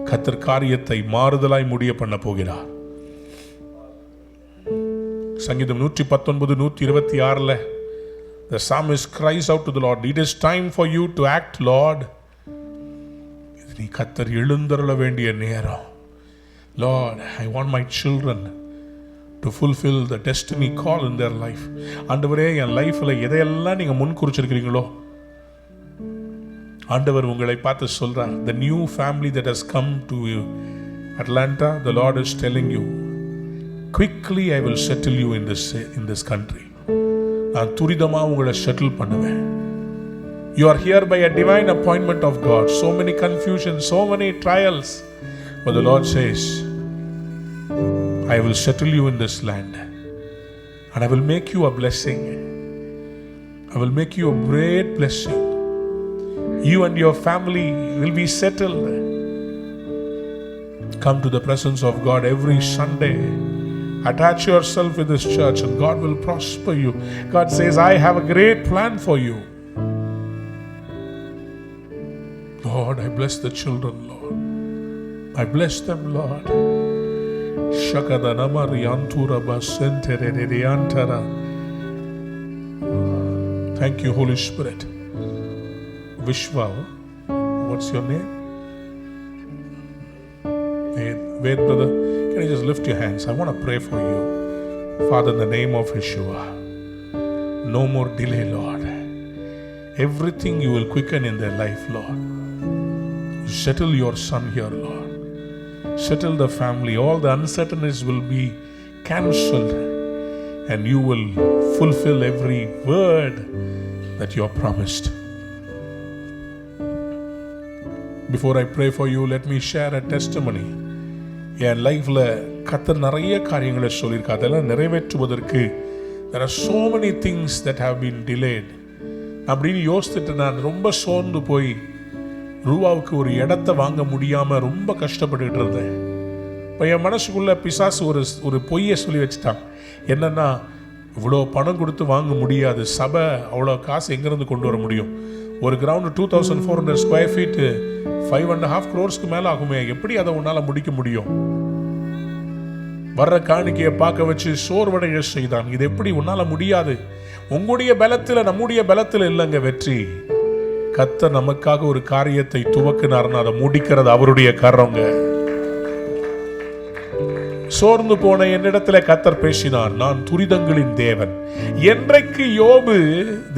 கர்த்தர் காரியத்தை மாறுதலாய் முடிய பண்ண போகிறார். சங்கீதம் 119 126 the psalmist cries out to the Lord, it is time for you to act, Lord. இது நீ கர்த்தர் எழுந்தருள வேண்டிய நேரம். Lord, I want my children to fulfill the destiny call in their life. ஆண்டவரே, என் லைஃப்ல எதையெல்லாம் நீங்க முன் குறிச்சிருக்கிறீங்களோ ஆண்டவர் உங்களை பார்த்து சொல்றார், the new family that has come to you, Atlanta, the Lord is telling you, quickly I will settle you in this country. நான் துரிதமா உங்களை செட்டில் பண்ணுவேன். You are here by a divine appointment of God. So many confusions, so many trials. But the Lord says, I will settle you in this land. And I will make you a blessing. I will make you a great blessing. You and your family will be settled. Come to the presence of God every Sunday. Attach yourself with this church and God will prosper you. God says, I have a great plan for you. Lord, I bless the children, Lord. I bless them, Lord. Thank you, Holy Spirit. Vishwa, what's your name? Wait, brother. Can you just lift your hands? I want to pray for you. Father, in the name of Yeshua, no more delay, Lord. Everything you will quicken in their life, Lord. Settle your son here, Lord. Settle the family. All the uncertainties will be cancelled and you will fulfill every word that you have promised. Before I pray for you, let me share a testimony. என் லைஃப்ல கர்த்தர் நிறைய காரியங்களை சொல்லியிருக்கார். அதெல்லாம் நிறைவேற்றுவதற்கு there are so many things that have been delayed அப்படின்னு யோசித்துட்டு நான் ரொம்ப சோர்ந்து போய் ரூபாவுக்கு ஒரு இடத்தை வாங்க முடியாம ரொம்ப கஷ்டப்பட்டுட்டு இருந்தேன். இப்போ என் மனசுக்குள்ள பிசாசு ஒரு பொய்யை சொல்லி வச்சுட்டான். என்னன்னா, இவ்வளோ பணம் கொடுத்து வாங்க முடியாது, சபை அவ்வளோ காசு எங்கேருந்து கொண்டு வர முடியும், ஒரு கிரவுண்டு 2400 ஸ்கொயர் ஃபீட்டு 5.5 crores மேலே ஆகுமே, எப்படி அதை உன்னால் முடிக்க முடியும்? வர்ற காணிக்கையை பார்க்க வச்சு சோர்வடைய செய்தான். இது எப்படி உன்னால் முடியாது? உங்களுடைய பலத்தில் நம்முடைய பலத்தில் இல்லைங்க வெற்றி. கர்த்தர் நமக்காக ஒரு காரியத்தை துவக்கினார்னா அதை முடிக்கிறது அவருடைய கரங்க. சோர்ந்து போன என்னிடத்துல கர்த்தர் பேசினார், நான் துரிதங்களின் தேவன். என்றைக்கு யோபு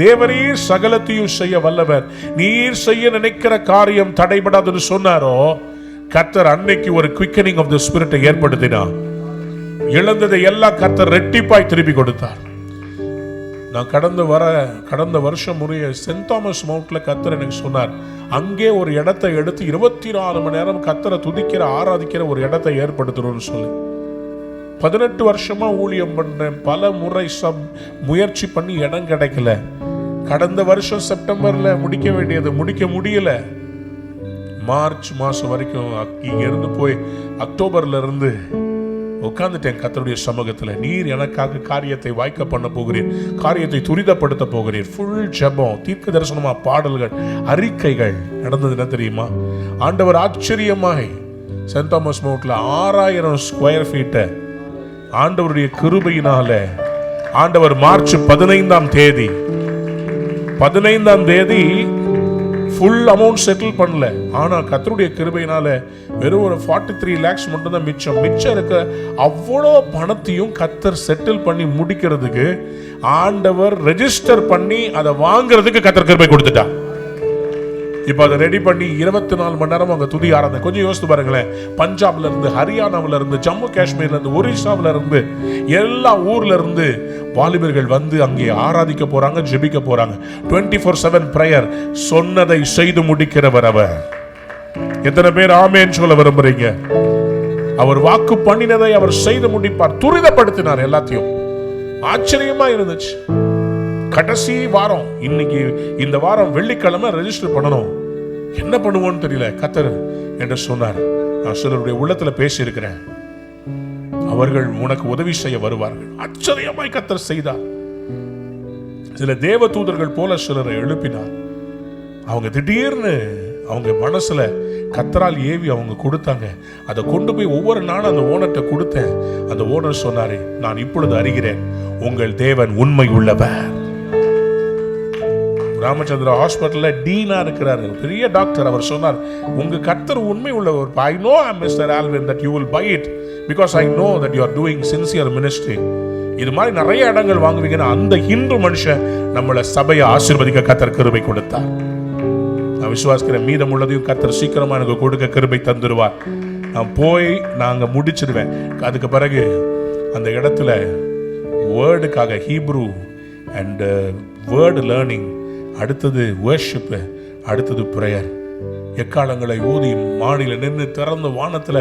தேவரீர் சகலத்தையும் செய்ய வல்லவர், நீர் செய்ய நினைக்கிற காரியம் தடைபடாதுன்னு சொன்னாரோ, கர்த்தர் அன்னைக்கு ஒரு குவிக்கனிங் ஆஃப் தி ஸ்பிரிட்டை ஏற்படுத்தினார். இழந்ததை எல்லாம் கர்த்தர் ரெட்டிப்பாய் திருப்பி கொடுத்தார். நான் கடந்த வருஷம் முறைய சென்ட் தாமஸ் மவுண்ட்ல கர்த்தர் எனக்கு சொன்னார், அங்கே ஒரு இடத்தை எடுத்து 24 மணி நேரம் கர்த்தரை துதிக்கிற ஆராதிக்கிற ஒரு இடத்தை ஏற்படுத்தணும்னு சொல்லி 18 வருஷமா ஊழியம் பண்றேன். பல முறை முயற்சி பண்ணி இடம் கிடைக்கல. கடந்த வருஷம் செப்டம்பர்ல முடிக்க வேண்டியது முடிக்க முடியல. மார்ச் மாசம் வரைக்கும் இங்க இருந்து போய் அக்டோபர்ல இருந்து உட்கார்ந்துட்டேன் கர்த்தருடைய சமூகத்தில். நீர் எனக்காக காரியத்தை வாய்க்க பண்ண போகிறீர், காரியத்தை துரிதப்படுத்த போகிறீர். ஃபுல் ஜெபம், தீர்க்க தரிசனமா, பாடல்கள், அறிக்கைகள் நடந்தது. என்ன தெரியுமா? ஆண்டவர் ஆச்சரியமாய் சென்ட் தாமஸ் மவுண்ட்ல 6000 ஸ்கொயர் ஃபீட்டை ஆண்டவருடைய கிருபையினால ஆண்டவர் மார்ச் 15ஆம் தேதி ஃபுல் அமௌண்ட் செட்டில் பண்ணல. ஆனா கர்த்தருடைய கிருபையினால வெறும் ஒரு 43 lakhs மட்டும் தான் மிச்சம் இருக்க. அவ்வளோ பணத்தையும் கர்த்தர் செட்டில் பண்ணி முடிக்கிறதுக்கு ஆண்டவர் ரெஜிஸ்டர் பண்ணி அதை வாங்குறதுக்கு கர்த்தர் கிருபை கொடுத்துட்டா. இப்போ அதை ரெடி பண்ணி 24 மணி நேரம் அங்கே துதி ஆராதனை. கொஞ்சம் யோசித்து பாருங்களேன். பஞ்சாப்ல இருந்து, ஹரியானாவில் இருந்து, ஜம்மு காஷ்மீர்ல இருந்து, ஒரிசாவில் இருந்து, எல்லா ஊர்ல இருந்து வாலிபர்கள் வந்து அங்கே ஆராதிக்க போறாங்க, ஜெபிக்க போறாங்க. 24/7 பிரேயர். சொன்னதை செய்து முடிக்கிறவர் அவர். எத்தனை பேர் ஆமென் சொல்ல விரும்புறீங்க? அவர் வாக்கு பண்ணினதை அவர் செய்து முடிப்பார். துரிதப்படுத்தினார் எல்லாத்தையும். ஆச்சரியமா இருந்துச்சு. கடைசி வாரம், இன்னைக்கு இந்த வாரம் வெள்ளிக்கிழமை ரெஜிஸ்டர் பண்ணணும். என்ன பண்ணுவோன்னு தெரியல. கர்த்தர் என்று சொன்னார், நான் சிலருடைய உள்ளத்துல பேசி இருக்கிறேன், அவர்கள் உனக்கு உதவி செய்ய வருவார்கள். ஆச்சரியமாய் கர்த்தர் செய்தார். சில தேவ தூதர்கள் போல சிலரை எழுப்பினார். அவங்க திடீர்னு அவங்க மனசுல கர்த்தரால் ஏவி அவங்க கொடுத்தாங்க. அதை கொண்டு போய் ஒவ்வொரு நாளும் அந்த ஓனர்கிட்ட கொடுத்தேன். அந்த ஓனர் சொன்னாரு, நான் இப்பொழுது அறிகிறேன், உங்கள் தேவன் உண்மை உள்ளவர். ராமச்சந்திரா ஹாஸ்பிட்டல்ல டீனா இருக்கிறாரு, பெரிய டாக்டர். அவர் சொன்னார், உங்க கர்த்தர் உண்மை உள்ளவர். I know Mr. Alvin that you will buy it because I know that you are doing sincere ministry. இது மாதிரி நிறைய இடங்கள் வாங்குவீங்கன்னா அந்த ஹிந்து மனுஷன் நம்மளை சபையை ஆசீர்வதிக்க கர்த்தர் கிருபை கொடுத்தார். நான் விசுவாசிக்கிறேன், மீதம் உள்ளதையும் கர்த்தர் சீக்கிரமா எனக்கு கொடுக்க கிருபை தந்துடுவார். நான் போய் நாங்க முடிச்சிடுவேன். அதுக்கு பிறகு அந்த இடத்துல வேர்டுக்காக ஹீப்ரூ அண்ட் வேர்டு லேர்னிங், அடுத்தது வர்ஷிப், அடுத்தது பிரேயர். எக்காலங்களை ஊதி மாடியில் நின்று திறந்த வானத்துல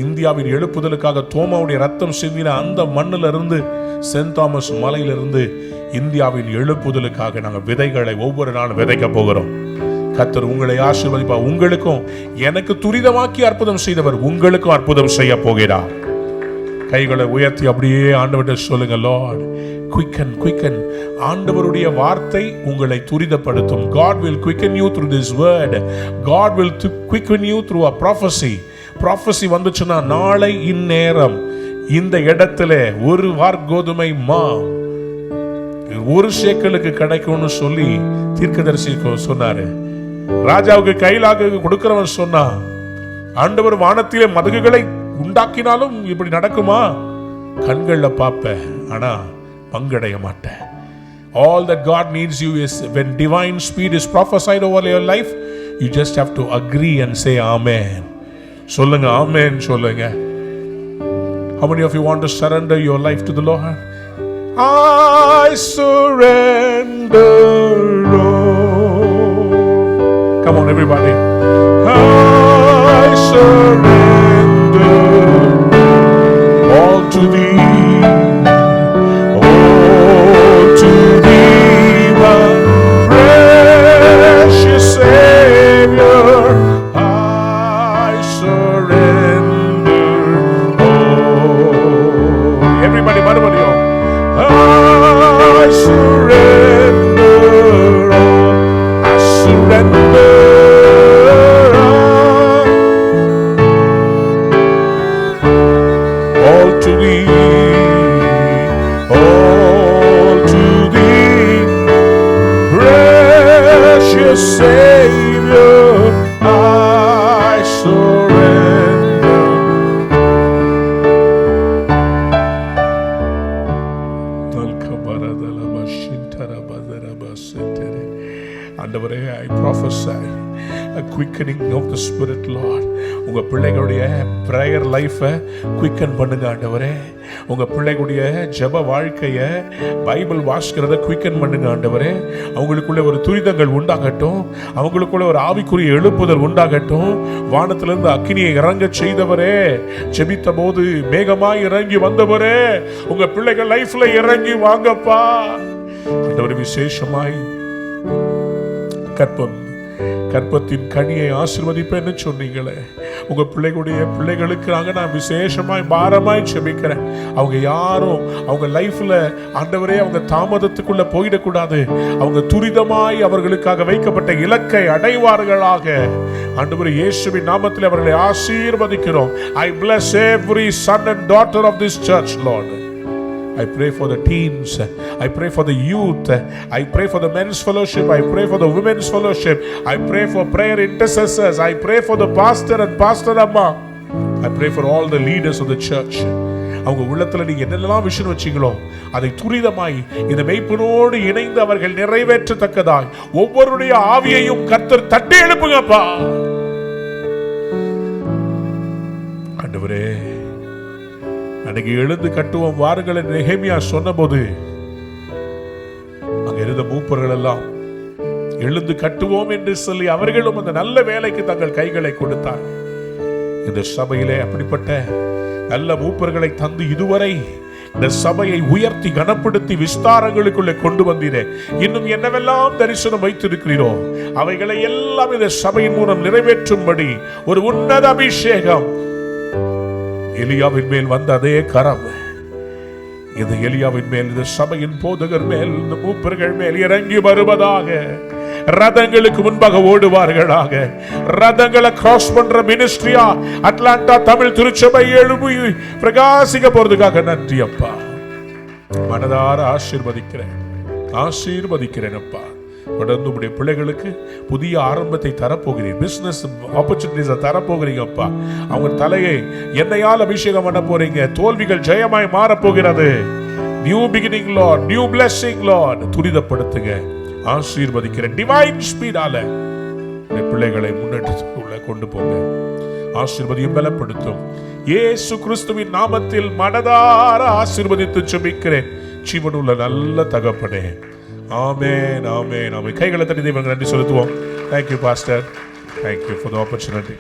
இந்தியாவின் எழுப்புதலுக்காக தோமாவுடைய ரத்தம் சிந்தின அந்த மண்ணில இருந்து, சென்ட் தாமஸ் மலையிலிருந்து இந்தியாவின் எழுப்புதலுக்காக நாங்கள் விதைகளை ஒவ்வொரு நாளும் விதைக்க போகிறோம். கர்த்தர் உங்களை ஆசீர்வதிப்பார். உங்களுக்கும், எனக்கு துரிதமாக்கி அற்புதம் செய்தவர் உங்களுக்கும் அற்புதம் செய்ய போகிறார். கைகளை உயர்த்தி அப்படியே ஆண்டவர்கிட்ட சொல்லுங்க, லார்ட் quicken, quicken. ஆண்டவருடைய வார்த்தை உங்களை துரிதப்படுத்தும். God will quicken you through this word. God will quicken you through a prophecy. prophecy வந்துச்சுன்னா, நாளை இந்நேரம் இந்த இடத்துல ஒரு வார்கோதுமை மா 1 ஷேக்கலுக்கு கிடைக்கும்னு சொல்லி தீர்க்கதரிசி சொன்னாரு. ராஜாவுக்கு கையிலாக கொடுக்கிறவன் சொன்னா, ஆண்டவர் வானத்திலே மதகுகளை உண்டாக்கினாலும் இப்படி நடக்குமா? கண்கள்ல பாப்ப, ஆனா பங்கடைய மாட்டேன். All that God needs you is when divine speed is prophesied over your life, you just have to agree and say amen. சொல்லுங்க, amen சொல்லுங்க. How many of you want to surrender your life to the Lord? I surrender, Lord. Come on everybody. I surrender all to thee. Quickening of the Spirit, Lord. உங்க பிள்ளைகளுடைய prayer life quicken பண்ணுங்க ஆண்டவரே. உங்க பிள்ளைகளுடைய ஜெப வாழ்க்கையை, பைபிள் வாசிக்கிறத quicken பண்ணுங்க ஆண்டவரே. அவங்களுக்குள்ள ஒரு துரிதங்கள் உண்டாகட்டும். அவங்களுக்குள்ள ஒரு ஆவிக்குரிய எழுப்புதல் உண்டாகட்டும். வானத்திலிருந்து அக்கினியை இறங்க செய்தவரே, ஜெபித்த போது மேகமாய் இறங்கி வந்தவரே, உங்க பிள்ளைகள் லைஃப்ல இறங்கி வாங்கப்பா ஆண்டவரே. விசேஷமாய் கற்பத்தின் கனியை ஆசீர்வதிப்பேன்னு சொன்னீங்களே, உங்க பிள்ளைகளுக்கு நான் விசேஷமாய் பாரமாய் செபிக்கிறேன். அவங்க யாரும் அவங்க லைஃப்ல ஆண்டவரே அவங்க தாமதத்துக்குள்ள போயிடக்கூடாது. அவங்க துரிதமாய் அவர்களுக்காக வைக்கப்பட்ட இலக்கை அடைவார்களாக. ஆண்டவரே, இயேசுவின் நாமத்தில் அவர்களை ஆசீர்வதிக்கிறோம். I bless every son and daughter of this church, Lord. I pray for the teens. I pray for the youth. I pray for the men's fellowship. I pray for the women's fellowship. I pray for prayer intercessors. I pray for the pastor and pastor amma. I pray for all the leaders of the church. அவங்க உள்ளத்துல நீங்க என்னெல்லாம் விஷயம் வச்சீங்களோ அதை துரிதமாய் இந்த மெய்ப்பனோடு இணைந்து அவர்கள் நிறைவேற்றத்தக்கதாய் ஒவ்வொருடைய ஆவியையும் கர்த்தர் தட்டி எழுப்புங்கப்பா. ஆண்டவரே, அன்னைக்கு எழுந்து கட்டுவோம் வாருங்கள் என்று நெகேமியா சொன்னபோது அங்க இருந்த மூப்பர்கள் எல்லாம் எழுந்து கட்டுவோம் என்று சொல்லி அவர்களும் அந்த நல்ல வேலைக்கு தங்கள் கைகளை கொடுத்தார். இந்த சபையிலே அப்படிப்பட்ட நல்ல மூப்பர்களை தந்து இதுவரை இந்த சபையை உயர்த்தி கனப்படுத்தி விஸ்தாரங்களுக்குள்ளே கொண்டு வந்தீரே. இன்னும் என்னவெல்லாம் தரிசனம் வைத்திருக்கிறீரோ அவைகளை எல்லாம் இந்த சபையின் மூலம் நிறைவேற்றும்படி ஒரு உன்னத அபிஷேகம் எலியாவின் மேல் வந்த அதே கரம் இந்த எலியாவின் மேல், இந்த சபையின் போதகர் மேல், இந்த மூப்பர்கள் மேல் இறங்கி வருவதாக. ரதங்களுக்கு முன்பாக ஓடுவார்களாக. ரதங்களை கிராஸ் பண்ற மினிஸ்ட்ரியா அட்லாண்டா தமிழ் திருச்சபை எழுப்பி பிரகாசிக்க போறதுக்காக நன்றி அப்பா. மனதார ஆசீர்வதிக்கிறேன் அப்பா. தொடர்ந்து உடைய பிள்ளைகளுக்கு புதிய ஆரம்பத்தை தரப்போகிறீங்க, பிசினஸ் ஆப்பர்ச்சுனிட்டிஸ் தரப்போகிறீங்க அப்பா. அவங்க தலையை என்னையால் அபிஷேகம் பண்ண போறீங்க. தோல்விகள் ஜெயமாய் மாறப்போகிறது. New beginning lord, new blessing lord. துரிதப்படுத்துங்க, ஆசீர்வதிக்கிறேன். டிவைன் ஸ்பீடால பிள்ளைகளை முன்னேற்றத்துக்குள்ள கொண்டு போங்க. ஆசீர்வதியும் பலப்படுத்தும். இயேசு கிறிஸ்துவின் நாமத்தில் மனதார ஆசீர்வதித்து ஜெபிக்கிறேன் ஜீவனுள்ள நல்ல தகப்பனே. ஆமென், ஆமென், ஆமென். கைகளை தட்டி தெய்வங்கள் நன்றி செலுத்துவோம். Thank you, Pastor. Thank you for the opportunity.